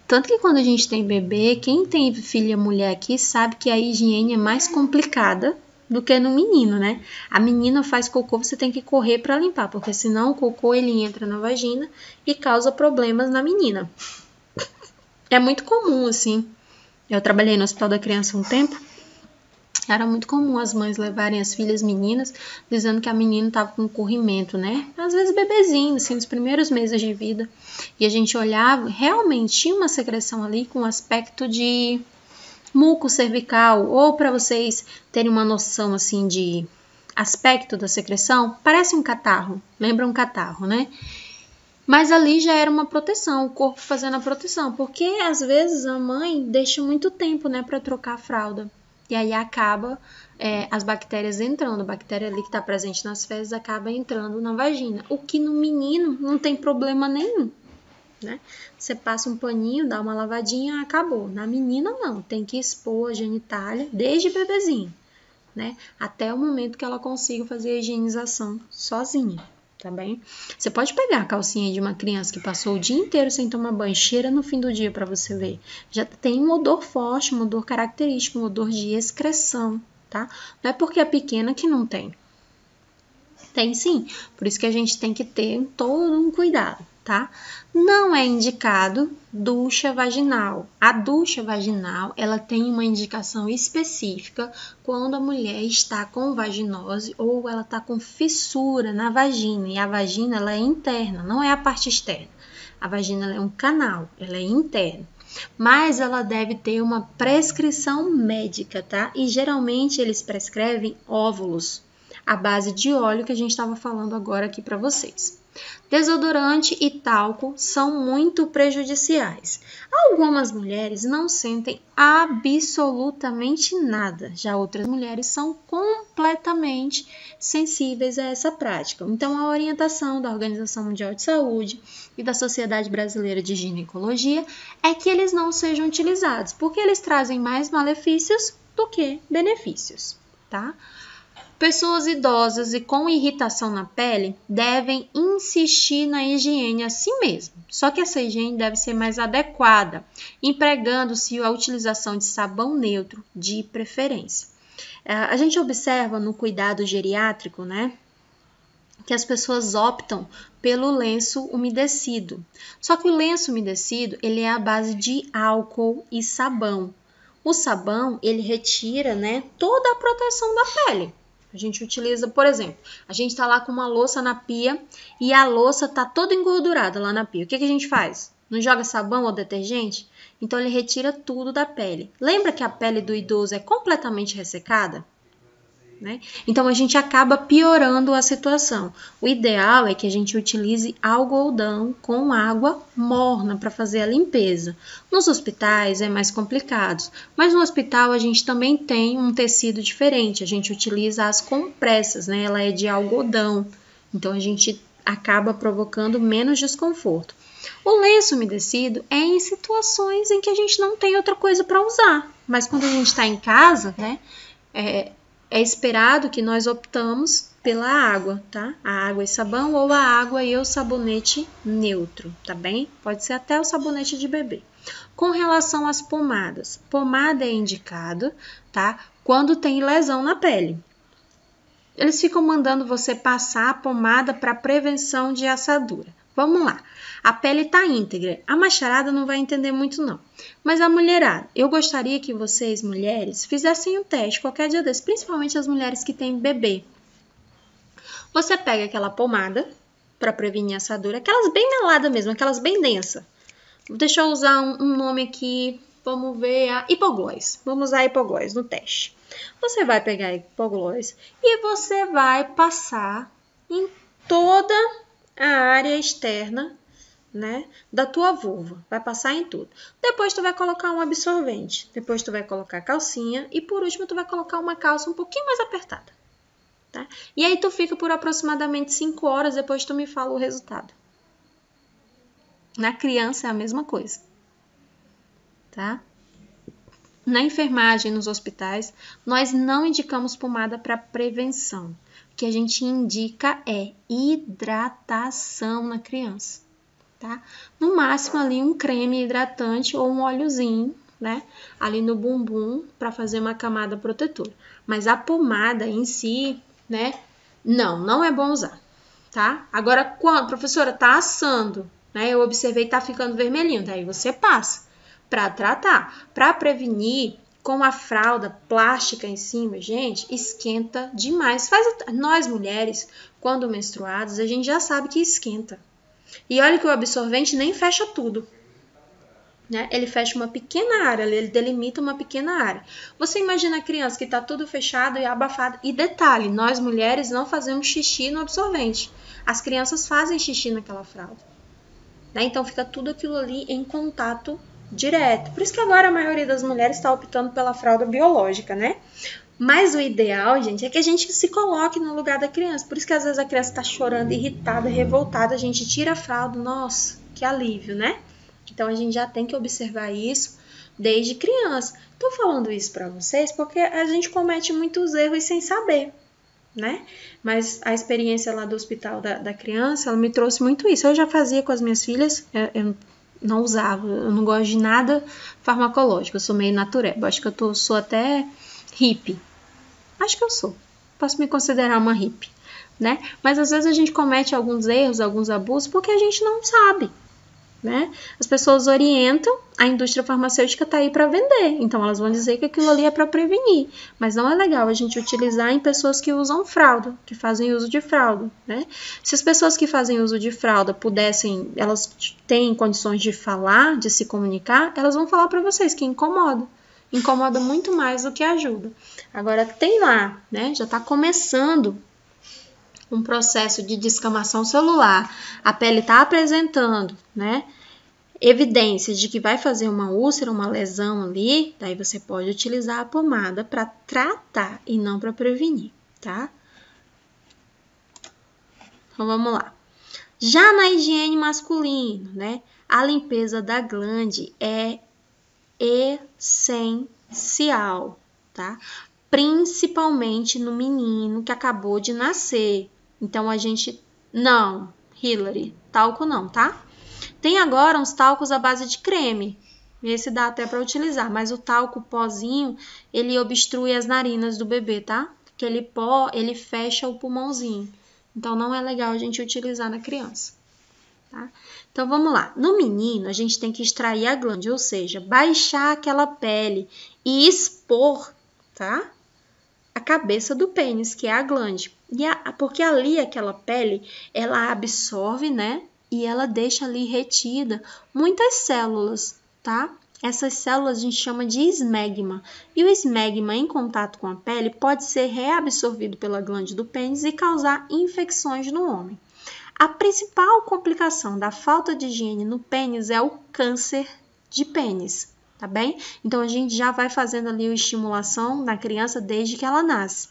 Tanto que quando a gente tem bebê, quem tem filha mulher aqui sabe que a higiene é mais complicada do que no menino, né? A menina faz cocô, você tem que correr para limpar, porque senão o cocô ele entra na vagina e causa problemas na menina. É muito comum, assim. Eu trabalhei no Hospital da Criança um tempo. Era muito comum as mães levarem as filhas meninas, dizendo que a menina estava com corrimento, né? Às vezes bebezinho, assim, nos primeiros meses de vida. E a gente olhava, realmente tinha uma secreção ali com aspecto de muco cervical, ou para vocês terem uma noção, assim, de aspecto da secreção, parece um catarro, lembra um catarro, né? Mas ali já era uma proteção, o corpo fazendo a proteção, porque às vezes a mãe deixa muito tempo, né, para trocar a fralda. E aí acaba as bactérias entrando, a bactéria ali que está presente nas fezes acaba entrando na vagina. O que no menino não tem problema nenhum, né? Você passa um paninho, dá uma lavadinha, acabou. Na menina não, tem que expor a genitália desde bebezinho, né? Até o momento que ela consiga fazer a higienização sozinha. Tá bem? Você pode pegar a calcinha de uma criança que passou o dia inteiro sem tomar banho, cheira no fim do dia para você ver. Já tem um odor forte, um odor característico, um odor de excreção, tá? Não é porque é pequena que não tem. Tem sim, por isso que a gente tem que ter todo um cuidado, tá? Não é indicado ducha vaginal. A ducha vaginal, ela tem uma indicação específica quando a mulher está com vaginose ou ela está com fissura na vagina. E a vagina, ela é interna, não é a parte externa. A vagina ela é um canal, ela é interna. Mas ela deve ter uma prescrição médica, tá? E geralmente eles prescrevem óvulos à base de óleo que a gente estava falando agora aqui para vocês. Desodorante e talco são muito prejudiciais. Algumas mulheres não sentem absolutamente nada, já outras mulheres são completamente sensíveis a essa prática. Então, a orientação da Organização Mundial de Saúde e da Sociedade Brasileira de Ginecologia é que eles não sejam utilizados, porque eles trazem mais malefícios do que benefícios, tá? Pessoas idosas e com irritação na pele devem insistir na higiene a si mesmo. Só que essa higiene deve ser mais adequada, empregando-se a utilização de sabão neutro, de preferência. A gente observa no cuidado geriátrico, né, que as pessoas optam pelo lenço umedecido. Só que o lenço umedecido, ele é à base de álcool e sabão. O sabão, ele retira, né, toda a proteção da pele. A gente utiliza, por exemplo, a gente está lá com uma louça na pia e a louça está toda engordurada lá na pia. O que a gente faz? Não joga sabão ou detergente? Então, ele retira tudo da pele. Lembra que a pele do idoso é completamente ressecada? Né? Então, a gente acaba piorando a situação. O ideal é que a gente utilize algodão com água morna para fazer a limpeza. Nos hospitais é mais complicado, mas no hospital a gente também tem um tecido diferente. A gente utiliza as compressas, né? Ela é de algodão, então a gente acaba provocando menos desconforto. O lenço umedecido é em situações em que a gente não tem outra coisa para usar, mas quando a gente está em casa, né? É esperado que nós optamos pela água, tá? A água e sabão ou a água e o sabonete neutro, tá bem? Pode ser até o sabonete de bebê. Com relação às pomadas, pomada é indicado, tá? Quando tem lesão na pele. Eles ficam mandando você passar a pomada para prevenção de assadura. Vamos lá. A pele está íntegra. A macharada não vai entender muito, não. Mas a mulherada, eu gostaria que vocês, mulheres, fizessem um teste qualquer dia desse, principalmente as mulheres que têm bebê. Você pega aquela pomada para prevenir assadura, aquelas bem meladas mesmo, aquelas bem densas. Deixa eu usar um nome aqui, vamos ver, a hipoglós. Vamos usar a hipoglós no teste. Você vai pegar a hipoglós e você vai passar em toda a área externa, né, da tua vulva, vai passar em tudo. Depois tu vai colocar um absorvente, depois tu vai colocar calcinha e por último tu vai colocar uma calça um pouquinho mais apertada, tá? E aí tu fica por aproximadamente 5 horas, depois tu me fala o resultado. Na criança é a mesma coisa, tá? Na enfermagem, nos hospitais, nós não indicamos pomada para prevenção. O que a gente indica é hidratação na criança. Tá? No máximo ali um creme hidratante ou um óleozinho, né? Ali no bumbum para fazer uma camada protetora. Mas a pomada em si, né? Não é bom usar, tá? Agora, quando, professora, tá assando, né? Eu observei que tá ficando vermelhinho, daí você passa para tratar, para prevenir. Com a fralda plástica em cima, gente, esquenta demais. Nós mulheres, quando menstruadas, a gente já sabe que esquenta. E olha que o absorvente nem fecha tudo, né? Ele fecha uma pequena área, ele delimita uma pequena área. Você imagina a criança que está tudo fechado e abafado. E detalhe, nós mulheres não fazemos xixi no absorvente. As crianças fazem xixi naquela fralda, né? Então fica tudo aquilo ali em contato direto. Por isso que agora a maioria das mulheres está optando pela fralda biológica, né? Mas o ideal, gente, é que a gente se coloque no lugar da criança. Por isso que às vezes a criança está chorando, irritada, revoltada, a gente tira a fralda. Nossa, que alívio, né? Então a gente já tem que observar isso desde criança. Tô falando isso para vocês porque a gente comete muitos erros sem saber, né? Mas a experiência lá do hospital da criança, ela me trouxe muito isso. Eu já fazia com as minhas filhas, eu não usava, eu não gosto de nada farmacológico, eu sou meio natureba, acho que eu sou até hippie. Acho que eu sou. Posso me considerar uma hippie, né? Mas às vezes a gente comete alguns erros, alguns abusos, porque a gente não sabe, né? As pessoas orientam, a indústria farmacêutica está aí para vender, então elas vão dizer que aquilo ali é para prevenir, mas não é legal a gente utilizar em pessoas que usam fralda, que fazem uso de fralda, né? Se as pessoas que fazem uso de fralda pudessem, elas têm condições de falar, de se comunicar, elas vão falar para vocês que incomoda muito mais do que ajuda. Agora tem lá, né? Já está começando um processo de descamação celular, a pele está apresentando, né, evidências de que vai fazer uma úlcera, uma lesão ali, daí você pode utilizar a pomada para tratar e não para prevenir, tá? Então, vamos lá. Já na higiene masculina, né, a limpeza da glande é essencial, tá? Principalmente no menino que acabou de nascer. Então, a gente... Não, Hilary, talco não, tá? Tem agora uns talcos à base de creme. Esse dá até para utilizar, mas o talco pozinho, ele obstrui as narinas do bebê, tá? Aquele pó, ele fecha o pulmãozinho. Então, não é legal a gente utilizar na criança, tá? Então, vamos lá. No menino, a gente tem que extrair a glande, ou seja, baixar aquela pele e expor, tá? A cabeça do pênis, que é a glande. Porque ali, aquela pele, ela absorve, né? E ela deixa ali retida muitas células, tá? Essas células a gente chama de esmegma. E o esmegma em contato com a pele pode ser reabsorvido pela glande do pênis e causar infecções no homem. A principal complicação da falta de higiene no pênis é o câncer de pênis, tá bem? Então, a gente já vai fazendo ali a estimulação na criança desde que ela nasce.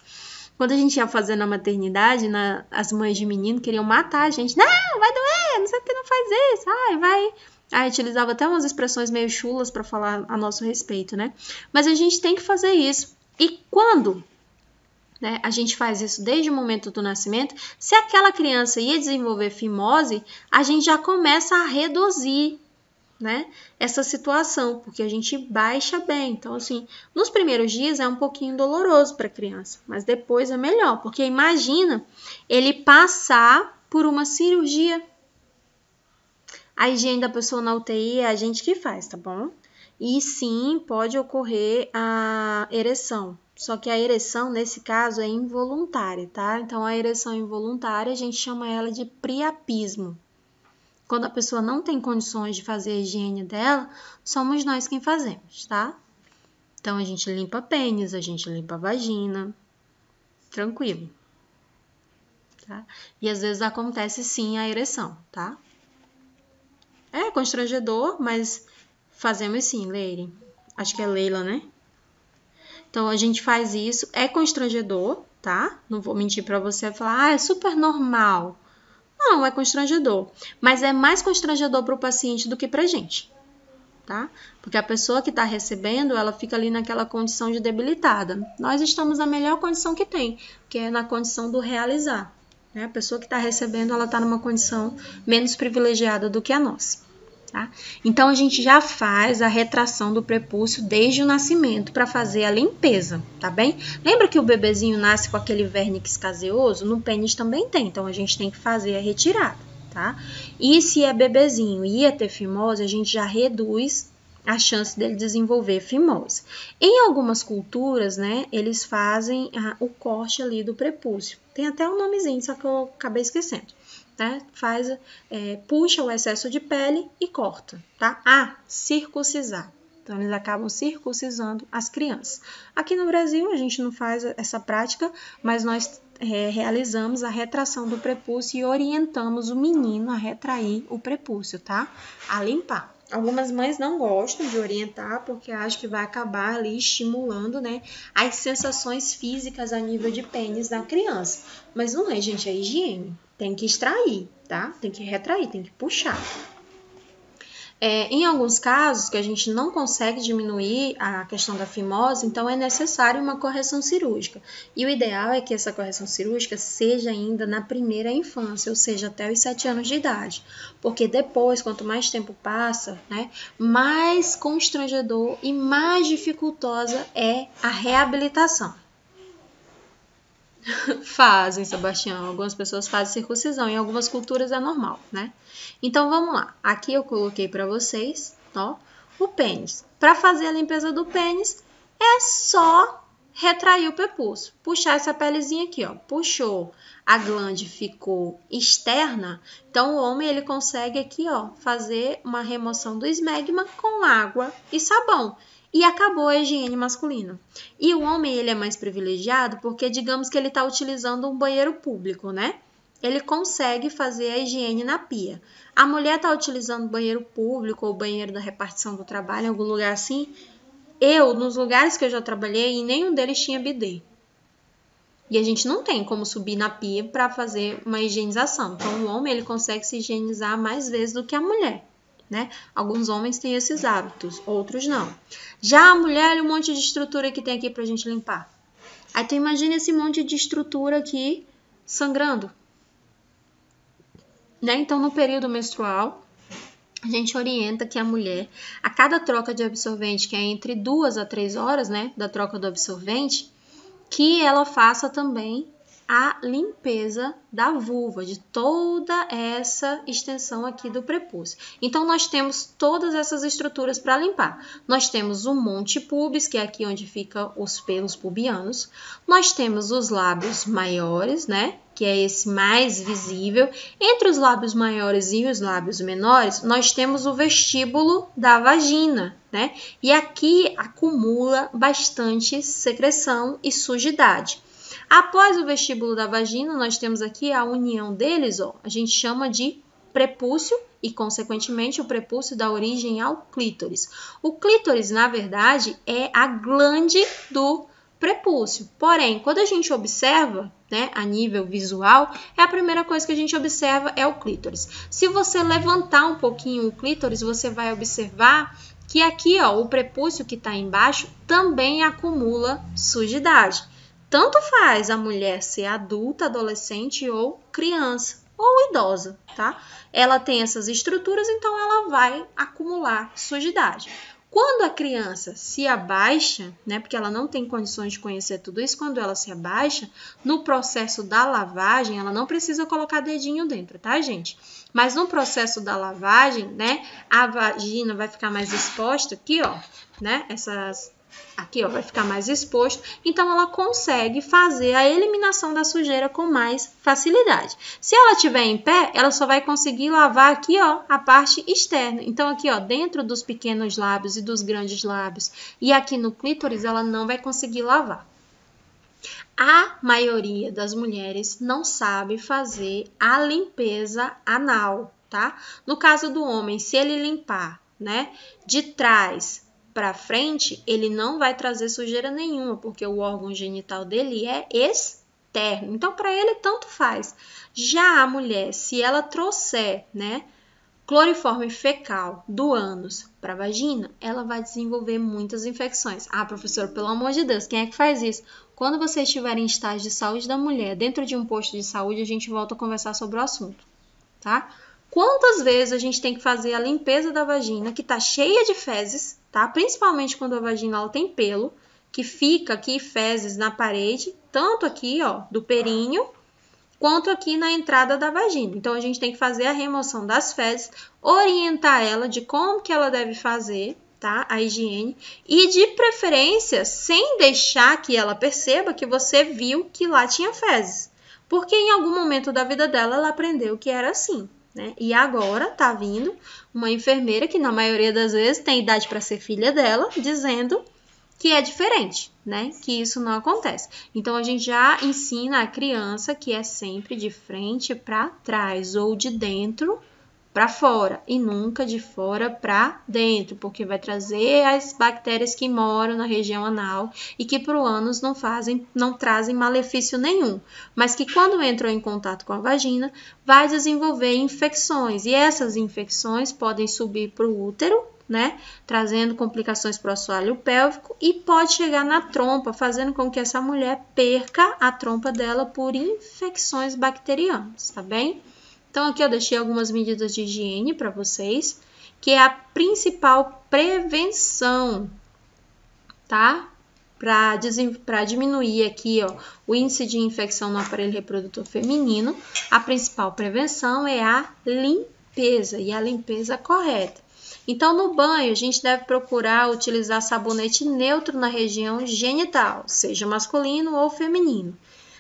Quando a gente ia fazer na maternidade, as mães de menino queriam matar a gente. Não, vai doer, não sei o que, não faz isso, ai, vai... Aí utilizava até umas expressões meio chulas para falar a nosso respeito, né? Mas a gente tem que fazer isso. E quando, né, a gente faz isso desde o momento do nascimento, se aquela criança ia desenvolver fimose, a gente já começa a reduzir, né, essa situação, porque a gente baixa bem. Então, assim, nos primeiros dias é um pouquinho doloroso para a criança, mas depois é melhor, porque imagina ele passar por uma cirurgia. A higiene da pessoa na UTI é a gente que faz, tá bom? E sim, pode ocorrer a ereção. Só que a ereção, nesse caso, é involuntária, tá? Então, a ereção involuntária, a gente chama ela de priapismo. Quando a pessoa não tem condições de fazer a higiene dela, somos nós quem fazemos, tá? Então, a gente limpa pênis, a gente limpa a vagina. Tranquilo. Tá? E às vezes acontece sim a ereção, tá? É constrangedor, mas fazemos sim, Leire. Acho que é Leila, né? Então, a gente faz isso. É constrangedor, tá? Não vou mentir pra você e falar, é super normal. Não, é constrangedor. Mas é mais constrangedor pro paciente do que pra gente, tá? Porque a pessoa que tá recebendo, ela fica ali naquela condição de debilitada. Nós estamos na melhor condição que tem, que é na condição do realizar. Né? A pessoa que tá recebendo, ela tá numa condição menos privilegiada do que a nossa. Tá? Então, a gente já faz a retração do prepúcio desde o nascimento para fazer a limpeza, tá bem? Lembra que o bebezinho nasce com aquele vernix caseoso? No pênis também tem, então a gente tem que fazer a retirada, tá? E se é bebezinho e ia ter fimose, a gente já reduz a chance dele desenvolver fimose. Em algumas culturas, né, eles fazem o corte ali do prepúcio. Tem até um nomezinho, só que eu acabei esquecendo. Né? Puxa o excesso de pele e corta, tá? Circuncisar. Então, eles acabam circuncisando as crianças. Aqui no Brasil, a gente não faz essa prática, mas nós realizamos a retração do prepúcio e orientamos o menino a retrair o prepúcio, tá? A limpar. Algumas mães não gostam de orientar porque acham que vai acabar ali estimulando, né, as sensações físicas a nível de pênis da criança. Mas não é, gente, é higiene. Tem que extrair, tá? Tem que retrair, tem que puxar. Em alguns casos que a gente não consegue diminuir a questão da fimose, então é necessário uma correção cirúrgica. E o ideal é que essa correção cirúrgica seja ainda na primeira infância, ou seja, até os 7 anos de idade. Porque depois, quanto mais tempo passa, né, mais constrangedor e mais dificultosa é a reabilitação. Fazem, Sebastião. Algumas pessoas fazem circuncisão. Em algumas culturas é normal, né? Então, vamos lá. Aqui eu coloquei para vocês, ó, o pênis. Para fazer a limpeza do pênis, é só retrair o prepúcio. Puxar essa pelezinha aqui, ó. Puxou, a glande ficou externa. Então, o homem, ele consegue aqui, ó, fazer uma remoção do esmegma com água e sabão. E acabou a higiene masculina. E o homem, ele é mais privilegiado porque, digamos que ele está utilizando um banheiro público, né? ele consegue fazer a higiene na pia. A mulher está utilizando banheiro público ou banheiro da repartição do trabalho, em algum lugar assim. Nos lugares que eu já trabalhei, em nenhum deles tinha bidê. E a gente não tem como subir na pia para fazer uma higienização. Então, o homem ele consegue se higienizar mais vezes do que a mulher, né? Alguns homens têm esses hábitos, outros não. Já a mulher, olha um monte de estrutura que tem aqui pra gente limpar. Aí tu imagina esse monte de estrutura aqui sangrando, né? Então, no período menstrual, a gente orienta que a mulher, a cada troca de absorvente, que é entre 2 a 3 horas, né, da troca do absorvente, que ela faça também a limpeza da vulva, de toda essa extensão aqui do prepúcio. Então, nós temos todas essas estruturas para limpar. Nós temos o monte pubis, que é aqui onde ficam os pelos pubianos. Nós temos os lábios maiores, né? Que é esse mais visível. Entre os lábios maiores e os lábios menores, nós temos o vestíbulo da vagina, né? E aqui acumula bastante secreção e sujidade. Após o vestíbulo da vagina, nós temos aqui a união deles, ó, a gente chama de prepúcio e, consequentemente, o prepúcio dá origem ao clítoris. O clítoris, na verdade, é a glande do prepúcio. Porém, quando a gente observa, né, a nível visual, a primeira coisa que a gente observa é o clítoris. Se você levantar um pouquinho o clítoris, você vai observar que aqui, ó, o prepúcio que está embaixo também acumula sujidade. Tanto faz a mulher ser adulta, adolescente ou criança ou idosa, tá? Ela tem essas estruturas, então ela vai acumular sujidade. Quando a criança se abaixa, né, porque ela não tem condições de conhecer tudo isso, quando ela se abaixa, no processo da lavagem, ela não precisa colocar dedinho dentro, tá, gente? Mas no processo da lavagem, né, a vagina vai ficar mais exposta aqui, ó, né, aqui, ó, vai ficar mais exposto, então ela consegue fazer a eliminação da sujeira com mais facilidade. Se ela estiver em pé, ela só vai conseguir lavar aqui, ó, a parte externa. Então aqui, ó, dentro dos pequenos lábios e dos grandes lábios e aqui no clítoris, ela não vai conseguir lavar. A maioria das mulheres não sabe fazer a limpeza anal, tá? No caso do homem, se ele limpar, né, de trás para frente, ele não vai trazer sujeira nenhuma, porque o órgão genital dele é externo. Então, para ele, tanto faz. Já a mulher, se ela trouxer, né, cloriforme fecal do ânus para a vagina, ela vai desenvolver muitas infecções. Ah, professor, pelo amor de Deus, quem é que faz isso? Quando você estiver em estágio de saúde da mulher, dentro de um posto de saúde, a gente volta a conversar sobre o assunto, tá? Quantas vezes a gente tem que fazer a limpeza da vagina, que tá cheia de fezes, tá? Principalmente quando a vagina ela tem pelo, que fica aqui fezes na parede, tanto aqui, ó, do períneo, quanto aqui na entrada da vagina. Então, a gente tem que fazer a remoção das fezes, orientar ela de como que ela deve fazer, tá? A higiene, e de preferência, sem deixar que ela perceba que você viu que lá tinha fezes. Porque em algum momento da vida dela, ela aprendeu que era assim. Né? E agora tá vindo uma enfermeira que na maioria das vezes tem idade para ser filha dela, dizendo que é diferente, né? Que isso não acontece. Então a gente já ensina a criança que é sempre de frente para trás ou de dentro para fora e nunca de fora para dentro, porque vai trazer as bactérias que moram na região anal e que para o ânus não trazem malefício nenhum, mas que quando entram em contato com a vagina vai desenvolver infecções e essas infecções podem subir para o útero, né, trazendo complicações para o assoalho pélvico e pode chegar na trompa, fazendo com que essa mulher perca a trompa dela por infecções bacterianas, tá bem? Então, aqui eu deixei algumas medidas de higiene para vocês, que é a principal prevenção, tá? Para diminuir aqui, ó, o índice de infecção no aparelho reprodutor feminino, a principal prevenção é a limpeza, e a limpeza correta. Então, no banho, a gente deve procurar utilizar sabonete neutro na região genital, seja masculino ou feminino.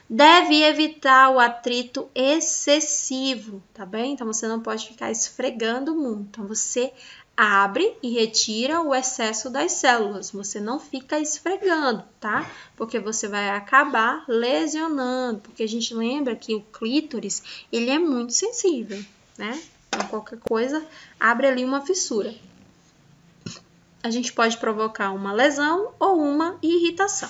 Deve evitar o atrito excessivo, tá bem? Então, você não pode ficar esfregando muito. Então, você abre e retira o excesso das células. Você não fica esfregando, tá? Porque você vai acabar lesionando. Porque a gente lembra que o clítoris, ele é muito sensível, né? Então, qualquer coisa, abre ali uma fissura. A gente pode provocar uma lesão ou uma irritação.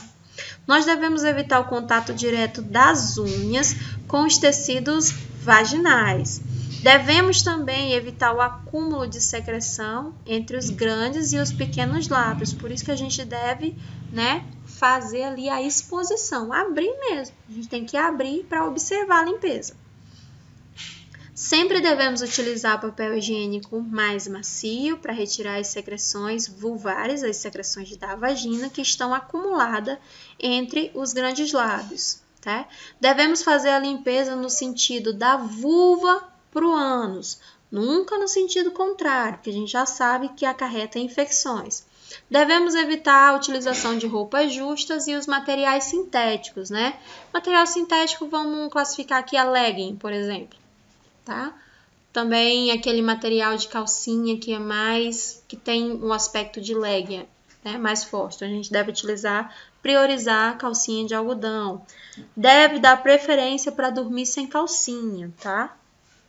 Nós devemos evitar o contato direto das unhas com os tecidos vaginais. Devemos também evitar o acúmulo de secreção entre os grandes e os pequenos lábios. Por isso que a gente deve, né, fazer ali a exposição, abrir mesmo. A gente tem que abrir para observar a limpeza. Sempre devemos utilizar papel higiênico mais macio para retirar as secreções vulvares, as secreções da vagina que estão acumuladas entre os grandes lábios, tá? Devemos fazer a limpeza no sentido da vulva para o ânus, nunca no sentido contrário, porque a gente já sabe que acarreta infecções. Devemos evitar a utilização de roupas justas e os materiais sintéticos, né? Material sintético, vamos classificar aqui a legging, por exemplo. Tá? Também aquele material de calcinha que tem um aspecto de legging, né, mais forte. Então, a gente deve priorizar a calcinha de algodão. Deve dar preferência para dormir sem calcinha, tá?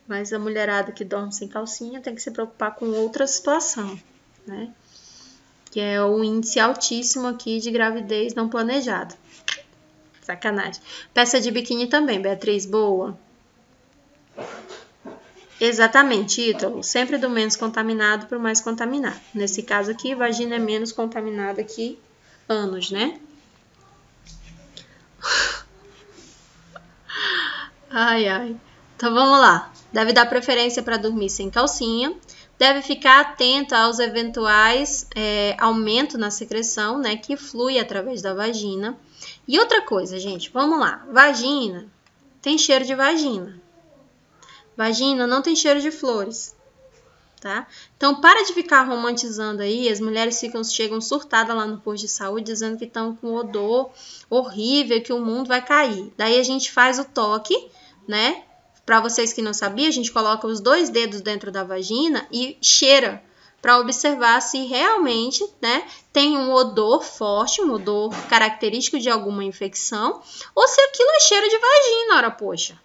Mas a mulherada que dorme sem calcinha tem que se preocupar com outra situação, né? Que é o índice altíssimo aqui de gravidez não planejada. Sacanagem. Peça de biquíni também, Beatriz, boa. Exatamente, Ítalo. Sempre do menos contaminado para o mais contaminado. Nesse caso aqui, vagina é menos contaminada que ânus, né? Ai, ai. Então, vamos lá. Deve dar preferência para dormir sem calcinha. Deve ficar atento aos eventuais aumento na secreção, né? Que flui através da vagina. E outra coisa, gente. Vamos lá. Vagina tem cheiro de vagina. Vagina não tem cheiro de flores, tá? Então, para de ficar romantizando aí. As mulheres chegam surtadas lá no posto de saúde, dizendo que estão com odor horrível, que o mundo vai cair. Daí a gente faz o toque, né? Para vocês que não sabiam, a gente coloca os 2 dedos dentro da vagina e cheira para observar se realmente, né, tem um odor forte, um odor característico de alguma infecção, ou se aquilo é cheiro de vagina, ora poxa.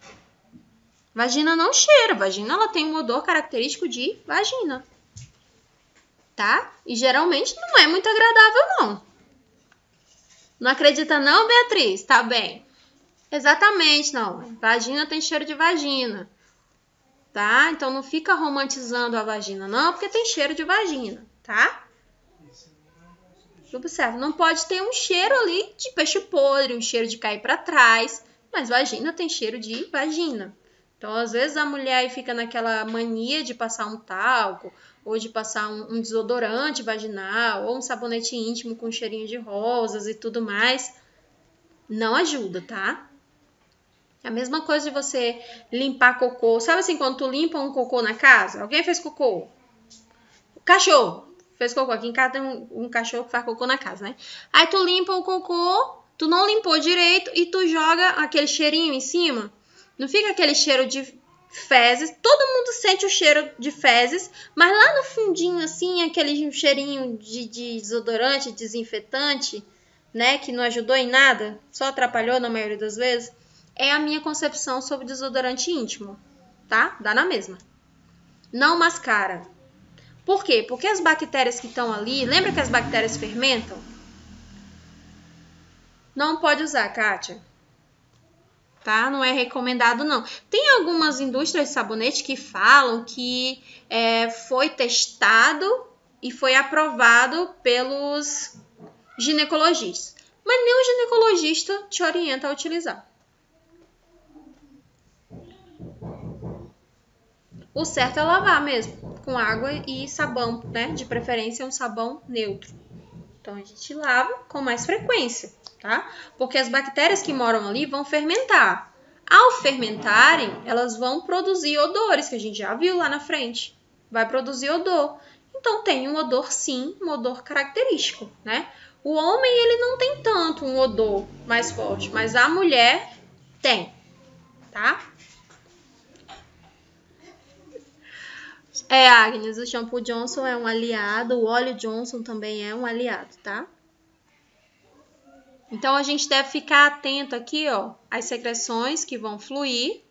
Vagina não cheira, vagina ela tem um odor característico de vagina, tá? E geralmente não é muito agradável, não. Não acredita não, Beatriz? Tá bem. Exatamente, não. Vagina tem cheiro de vagina, tá? Então não fica romantizando a vagina, não, porque tem cheiro de vagina, tá? Observa, não pode ter um cheiro ali de peixe podre, um cheiro de cair para trás, mas vagina tem cheiro de vagina. Então, às vezes, a mulher aí fica naquela mania de passar um talco, ou de passar um desodorante vaginal, ou um sabonete íntimo com cheirinho de rosas e tudo mais. Não ajuda, tá? É a mesma coisa de você limpar cocô. Sabe assim, quando tu limpa um cocô na casa? Alguém fez cocô? O cachorro fez cocô. Aqui em casa tem um cachorro que faz cocô na casa, né? Aí tu limpa o cocô, tu não limpou direito e tu joga aquele cheirinho em cima. Não fica aquele cheiro de fezes, todo mundo sente o cheiro de fezes, mas lá no fundinho, assim, aquele cheirinho de desodorante, desinfetante, né, que não ajudou em nada, só atrapalhou na maioria das vezes, é a minha concepção sobre desodorante íntimo, tá? Dá na mesma. Não mascara. Por quê? Porque as bactérias que estão ali, lembra que as bactérias fermentam? Não pode usar, Kátia. Tá? Não é recomendado, não. Tem algumas indústrias de sabonete que falam que foi testado e foi aprovado pelos ginecologistas. Mas nem o ginecologista te orienta a utilizar. O certo é lavar mesmo, com água e sabão, né? De preferência um sabão neutro. Então, a gente lava com mais frequência, tá? Porque as bactérias que moram ali vão fermentar. Ao fermentarem, elas vão produzir odores, que a gente já viu lá na frente. Vai produzir odor. Então, tem um odor, sim, um odor característico, né? O homem, ele não tem tanto um odor mais forte, mas a mulher tem, tá? Agnes, o shampoo Johnson é um aliado, o óleo Johnson também é um aliado, tá? Então, a gente deve ficar atento aqui, ó, às secreções que vão fluir,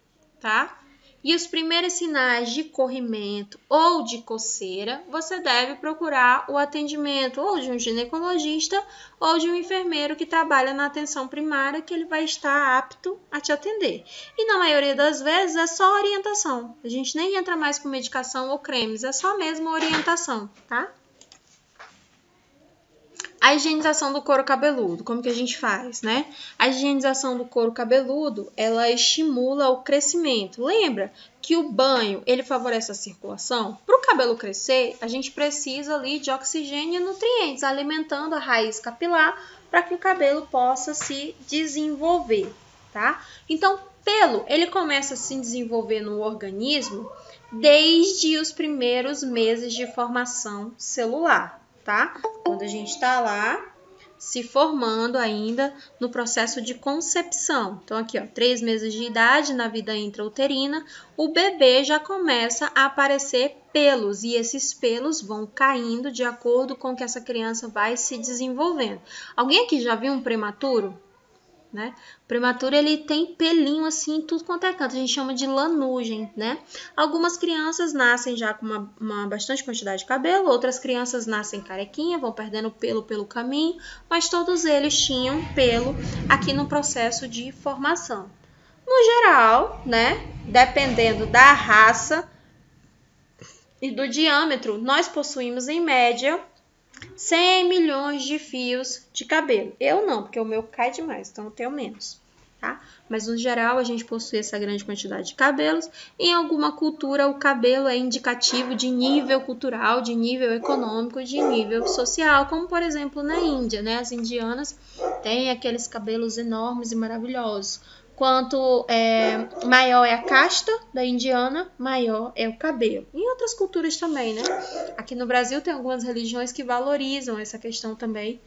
tá? E os primeiros sinais de corrimento ou de coceira, você deve procurar o atendimento ou de um ginecologista ou de um enfermeiro que trabalha na atenção primária, que ele vai estar apto a te atender. E na maioria das vezes é só orientação. A gente nem entra mais com medicação ou cremes, é só mesmo orientação, tá? A higienização do couro cabeludo, como que a gente faz, né? A higienização do couro cabeludo, ela estimula o crescimento. Lembra que o banho, ele favorece a circulação? Para o cabelo crescer, a gente precisa ali de oxigênio e nutrientes, alimentando a raiz capilar para que o cabelo possa se desenvolver, tá? Então, pelo, ele começa a se desenvolver no organismo desde os primeiros meses de formação celular. Tá? Quando a gente está lá se formando ainda no processo de concepção. Então, aqui, ó, 3 meses de idade na vida intrauterina, o bebê já começa a aparecer pelos e esses pelos vão caindo de acordo com que essa criança vai se desenvolvendo. Alguém aqui já viu um prematuro? Né? O prematuro, ele tem pelinho assim em tudo quanto é canto, a gente chama de lanugem, né? Algumas crianças nascem já com uma bastante quantidade de cabelo, outras crianças nascem carequinha, vão perdendo pelo pelo caminho, mas todos eles tinham pelo aqui no processo de formação. No geral, né, dependendo da raça e do diâmetro, nós possuímos em média 100 milhões de fios de cabelo. Eu não, porque o meu cai demais, então eu tenho menos, tá? Mas no geral a gente possui essa grande quantidade de cabelos. Em alguma cultura o cabelo é indicativo de nível cultural, de nível econômico, de nível social, como por exemplo na Índia, né? As indianas têm aqueles cabelos enormes e maravilhosos. Quanto maior é a casta da indiana, maior é o cabelo. Em outras culturas também, né? Aqui no Brasil tem algumas religiões que valorizam essa questão também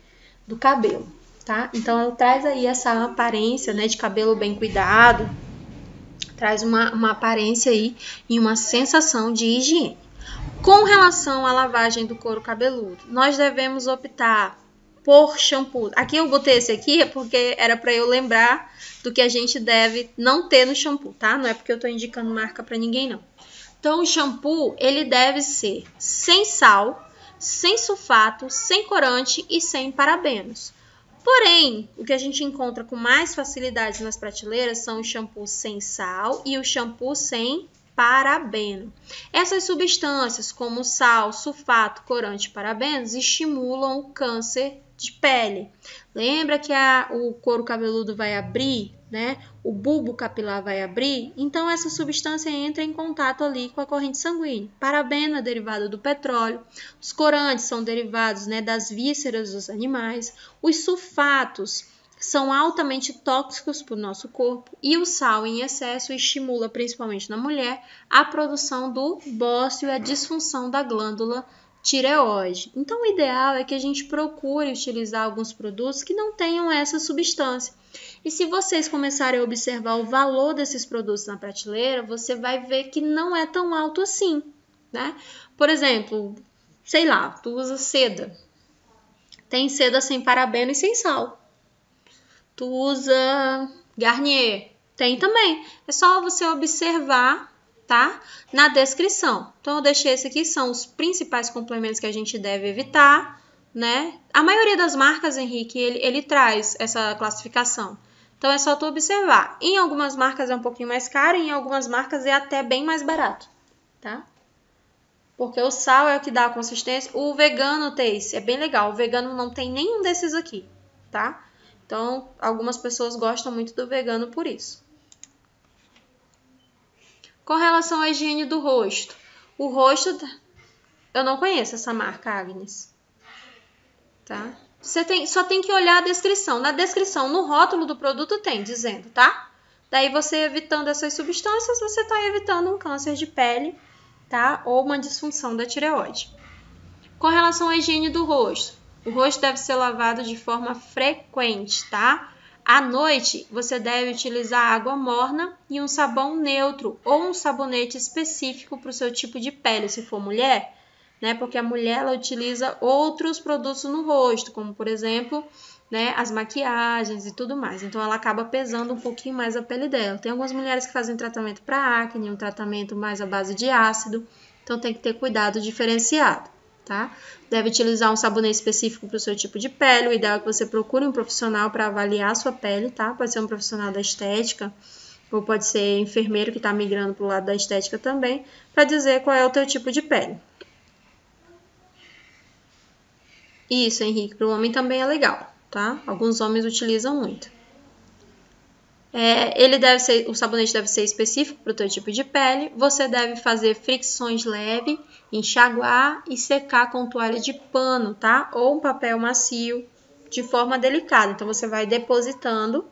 do cabelo, tá? Então, ela traz aí essa aparência, né, de cabelo bem cuidado, traz uma aparência aí e uma sensação de higiene. Com relação à lavagem do couro cabeludo, nós devemos optar por shampoo. Aqui eu botei esse aqui porque era para eu lembrar do que a gente deve não ter no shampoo, tá? Não é porque eu tô indicando marca para ninguém, não. Então, o shampoo, ele deve ser sem sal, sem sulfato, sem corante e sem parabenos. Porém, o que a gente encontra com mais facilidade nas prateleiras são os shampoos sem sal e o shampoo sem parabeno. Essas substâncias, como sal, sulfato, corante e parabenos, estimulam o câncer de pele. Lembra que o couro cabeludo vai abrir, né? O bulbo capilar vai abrir, então essa substância entra em contato ali com a corrente sanguínea. Parabeno é derivado do petróleo, os corantes são derivados, né, das vísceras dos animais, os sulfatos são altamente tóxicos para o nosso corpo e o sal em excesso estimula, principalmente na mulher, a produção do bócio e a disfunção da glândula tireoide. Então, o ideal é que a gente procure utilizar alguns produtos que não tenham essa substância. E se vocês começarem a observar o valor desses produtos na prateleira, você vai ver que não é tão alto assim, né? Por exemplo, sei lá, tu usa seda. Tem seda sem parabeno e sem sal. Tu usa Garnier. Tem também. É só você observar, tá? Na descrição. Então, eu deixei esse aqui, são os principais complementos que a gente deve evitar, né? A maioria das marcas, Henrique, ele traz essa classificação. Então, é só tu observar. Em algumas marcas é um pouquinho mais caro, em algumas marcas é até bem mais barato, tá? Porque o sal é o que dá a consistência. O vegano tem esse, é bem legal. O vegano não tem nenhum desses aqui, tá? Então, algumas pessoas gostam muito do vegano por isso. Com relação à higiene do rosto. O rosto, eu não conheço essa marca, Agnes. Tá? Só tem que olhar a descrição. Na descrição, no rótulo do produto tem, dizendo, tá? Daí você evitando essas substâncias, você está evitando um câncer de pele, tá? Ou uma disfunção da tireoide. Com relação à higiene do rosto. O rosto deve ser lavado de forma frequente, tá? À noite, você deve utilizar água morna e um sabão neutro ou um sabonete específico para o seu tipo de pele, se for mulher, né? Porque a mulher ela utiliza outros produtos no rosto, como por exemplo, né, as maquiagens e tudo mais. Então ela acaba pesando um pouquinho mais a pele dela. Tem algumas mulheres que fazem tratamento para acne, um tratamento mais à base de ácido, então tem que ter cuidado diferenciado, tá? Deve utilizar um sabonete específico para o seu tipo de pele. O ideal é que você procure um profissional para avaliar a sua pele, tá? Pode ser um profissional da estética, ou pode ser enfermeiro que está migrando para o lado da estética também, para dizer qual é o teu tipo de pele. Isso, Henrique, para o homem também é legal, tá? Alguns homens utilizam muito. O sabonete deve ser específico para o teu tipo de pele. Você deve fazer fricções leves, enxaguar e secar com toalha de pano, tá? Ou um papel macio, de forma delicada. Então, você vai depositando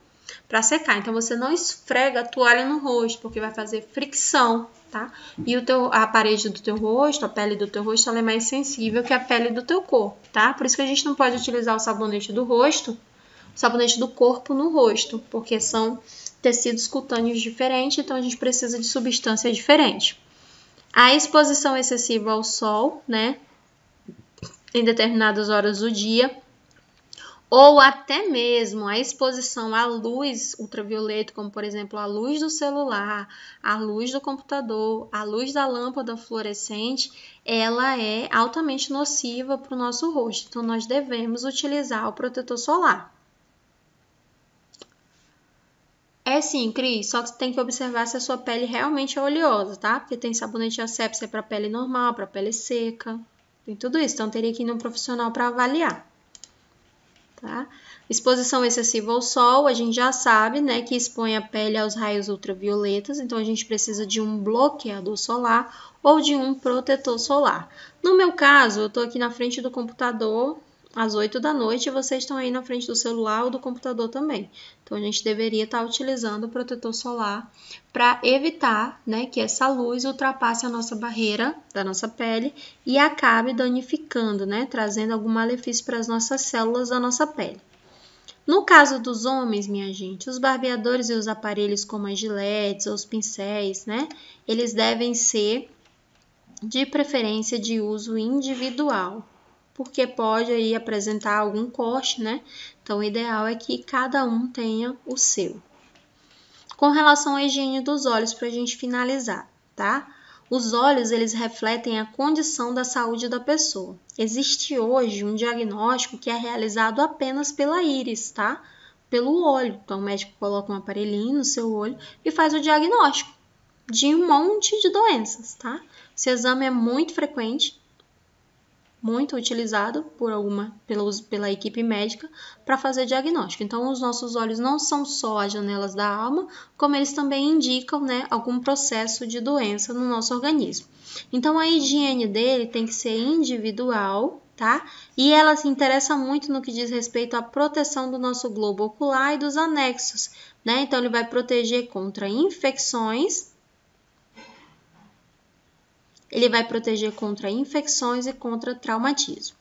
para secar. Então, você não esfrega a toalha no rosto, porque vai fazer fricção, tá? E a parede do teu rosto, a pele do teu rosto, ela é mais sensível que a pele do teu corpo, tá? Por isso que a gente não pode utilizar o sabonete do rosto, sabonete do corpo no rosto, porque são tecidos cutâneos diferentes, então a gente precisa de substância diferente. A exposição excessiva ao sol, né, em determinadas horas do dia, ou até mesmo a exposição à luz ultravioleta, como por exemplo a luz do celular, a luz do computador, a luz da lâmpada fluorescente, ela é altamente nociva para o nosso rosto. Então nós devemos utilizar o protetor solar. É sim, Cris, só que você tem que observar se a sua pele realmente é oleosa, tá? Porque tem sabonete asepsia para pele normal, para pele seca, tem tudo isso. Então, teria que ir num profissional para avaliar, tá? Exposição excessiva ao sol, a gente já sabe, né, que expõe a pele aos raios ultravioletas, então a gente precisa de um bloqueador solar ou de um protetor solar. No meu caso, eu tô aqui na frente do computador às 8 da noite e vocês estão aí na frente do celular ou do computador também. Então, a gente deveria estar utilizando o protetor solar para evitar, né, que essa luz ultrapasse a nossa barreira da nossa pele e acabe danificando, né, trazendo algum malefício para as nossas células da nossa pele. No caso dos homens, minha gente, os barbeadores e os aparelhos como as giletes ou os pincéis, né, eles devem ser de preferência de uso individual, porque pode aí apresentar algum corte, né? Então, o ideal é que cada um tenha o seu. Com relação à higiene dos olhos, para a gente finalizar, tá? Os olhos, eles refletem a condição da saúde da pessoa. Existe hoje um diagnóstico que é realizado apenas pela íris, tá? Pelo olho. Então, o médico coloca um aparelhinho no seu olho e faz o diagnóstico de um monte de doenças, tá? Esse exame é muito frequente, muito utilizado pela equipe médica para fazer diagnóstico. Então, os nossos olhos não são só as janelas da alma, como eles também indicam, né, algum processo de doença no nosso organismo. Então, a higiene dele tem que ser individual, tá? E ela se interessa muito no que diz respeito à proteção do nosso globo ocular e dos anexos, né? Então, ele vai proteger contra infecções. Ele vai proteger contra infecções e contra traumatismo.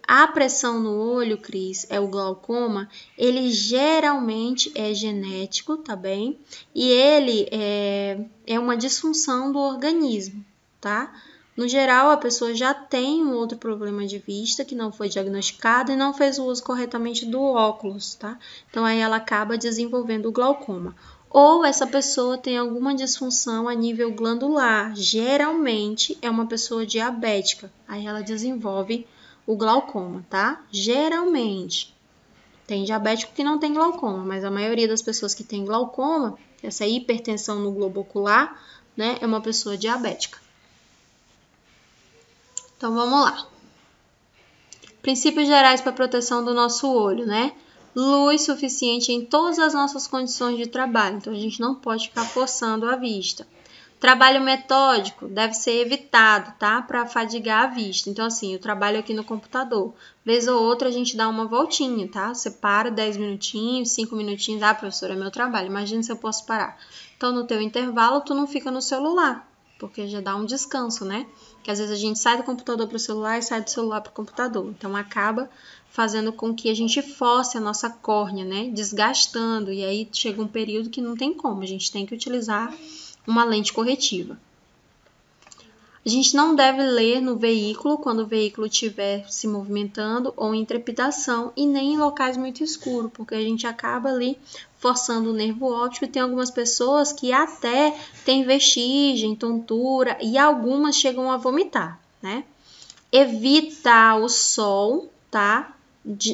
A pressão no olho, Cris, é o glaucoma, ele geralmente é genético, tá bem? E ele é uma disfunção do organismo, tá? No geral, a pessoa já tem um outro problema de vista que não foi diagnosticado e não fez o uso corretamente do óculos, tá? Então, aí ela acaba desenvolvendo o glaucoma. Ou essa pessoa tem alguma disfunção a nível glandular, geralmente é uma pessoa diabética, aí ela desenvolve o glaucoma, tá? Geralmente. Tem diabético que não tem glaucoma, mas a maioria das pessoas que tem glaucoma, essa hipertensão no globo ocular, né, é uma pessoa diabética. Então, vamos lá. Princípios gerais para a proteção do nosso olho, né? Luz suficiente em todas as nossas condições de trabalho, então a gente não pode ficar forçando a vista. Trabalho metódico deve ser evitado, tá? Para fadigar a vista. Então, assim, eu trabalho aqui no computador. Vez ou outra a gente dá uma voltinha, tá? Você para 10 minutinhos, 5 minutinhos. Ah, professora, é meu trabalho. Imagina se eu posso parar. Então, no teu intervalo, tu não fica no celular, porque já dá um descanso, né? Que às vezes a gente sai do computador para o celular e sai do celular para o computador. Então, acaba fazendo com que a gente force a nossa córnea, né? Desgastando, e aí chega um período que não tem como, a gente tem que utilizar uma lente corretiva. A gente não deve ler no veículo quando o veículo estiver se movimentando ou em trepidação e nem em locais muito escuros, porque a gente acaba ali forçando o nervo óptico e tem algumas pessoas que até têm vestigem, tontura e algumas chegam a vomitar, né? Evita o sol, tá?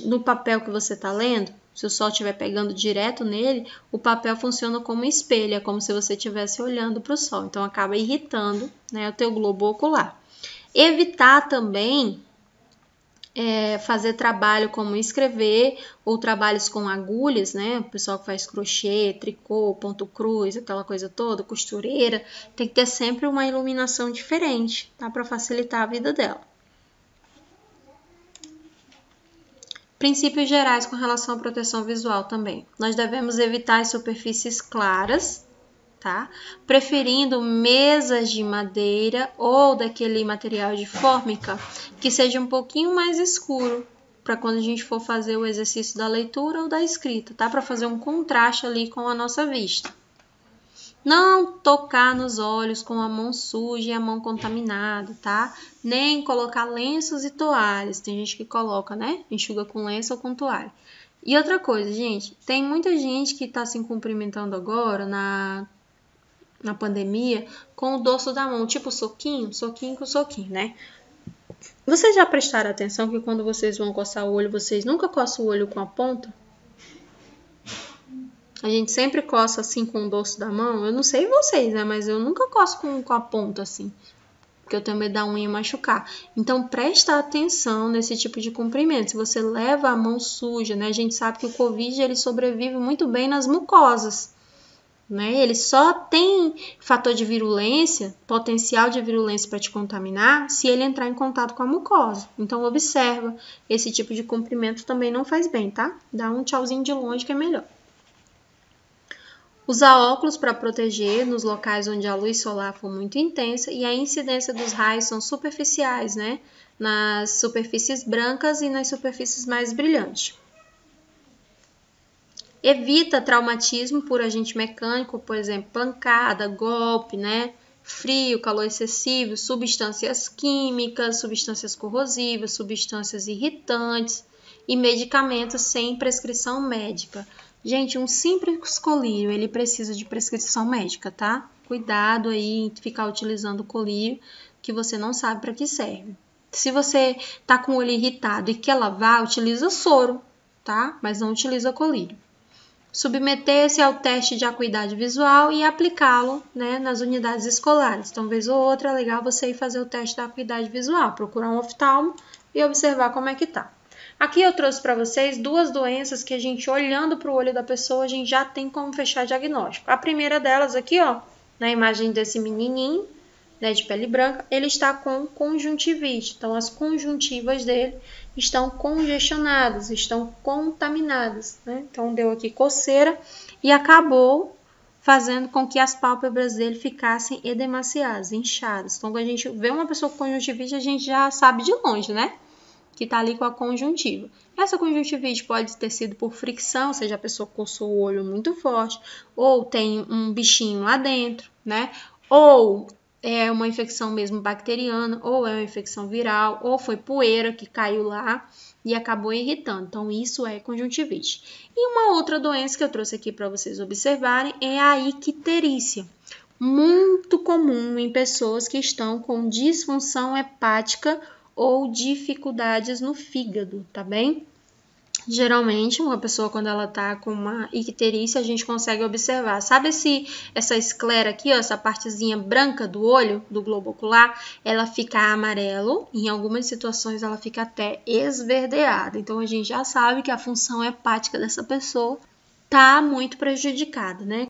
No papel que você tá lendo. Se o sol estiver pegando direto nele, o papel funciona como um espelho, é como se você estivesse olhando para o sol. Então, acaba irritando, né, o teu globo ocular. Evitar também fazer trabalho como escrever ou trabalhos com agulhas, né? O pessoal que faz crochê, tricô, ponto cruz, aquela coisa toda, costureira, tem que ter sempre uma iluminação diferente, tá? Para facilitar a vida dela. Princípios gerais com relação à proteção visual também. Nós devemos evitar as superfícies claras, tá? Preferindo mesas de madeira ou daquele material de fórmica que seja um pouquinho mais escuro, para quando a gente for fazer o exercício da leitura ou da escrita, tá? Para fazer um contraste ali com a nossa vista. Não tocar nos olhos com a mão suja e a mão contaminada, tá? Nem colocar lenços e toalhas. Tem gente que coloca, né? Enxuga com lenço ou com toalha. E outra coisa, gente, tem muita gente que tá se cumprimentando agora na pandemia com o dorso da mão, tipo soquinho com soquinho, né? Vocês já prestaram atenção que quando vocês vão coçar o olho, vocês nunca coçam o olho com a ponta? A gente sempre coça assim com o dorso da mão. Eu não sei vocês, né? Mas eu nunca coço com a ponta assim, porque eu tenho medo da unha machucar. Então, presta atenção nesse tipo de comprimento. Se você leva a mão suja, né? A gente sabe que o Covid, ele sobrevive muito bem nas mucosas, né? Ele só tem fator de virulência, potencial de virulência para te contaminar, se ele entrar em contato com a mucosa. Então, observa, esse tipo de comprimento também não faz bem, tá? Dá um tchauzinho de longe que é melhor. Usar óculos para proteger nos locais onde a luz solar for muito intensa e a incidência dos raios são superficiais, né? Nas superfícies brancas e nas superfícies mais brilhantes. Evita traumatismo por agente mecânico, por exemplo, pancada, golpe, né? Frio, calor excessivo, substâncias químicas, substâncias corrosivas, substâncias irritantes e medicamentos sem prescrição médica. Gente, um simples colírio, ele precisa de prescrição médica, tá? Cuidado aí em ficar utilizando o colírio, que você não sabe para que serve. Se você tá com o olho irritado e quer lavar, utiliza soro, tá? Mas não utiliza colírio. Submeter-se ao teste de acuidade visual e aplicá-lo, né, nas unidades escolares. Então, vez ou outra, é legal você ir fazer o teste da acuidade visual, procurar um oftalmo e observar como é que tá. Aqui eu trouxe para vocês duas doenças que a gente, olhando para o olho da pessoa, a gente já tem como fechar diagnóstico. A primeira delas aqui, ó, na imagem desse menininho, né, de pele branca, ele está com conjuntivite. Então, as conjuntivas dele estão congestionadas, estão contaminadas, né? Então, deu aqui coceira e acabou fazendo com que as pálpebras dele ficassem edemaciadas, inchadas. Então, quando a gente vê uma pessoa com conjuntivite, a gente já sabe de longe, né? Que está ali com a conjuntiva. Essa conjuntivite pode ter sido por fricção, ou seja, a pessoa coçou o olho muito forte, ou tem um bichinho lá dentro, né? Ou é uma infecção mesmo bacteriana, ou é uma infecção viral, ou foi poeira que caiu lá e acabou irritando. Então, isso é conjuntivite. E uma outra doença que eu trouxe aqui para vocês observarem é a icterícia. Muito comum em pessoas que estão com disfunção hepática ou dificuldades no fígado, tá bem? Geralmente, uma pessoa, quando ela tá com uma icterícia, a gente consegue observar. Sabe essa esclera aqui, ó, essa partezinha branca do olho, do globo ocular, ela fica amarelo, em algumas situações ela fica até esverdeada. Então, a gente já sabe que a função hepática dessa pessoa tá muito prejudicada, né?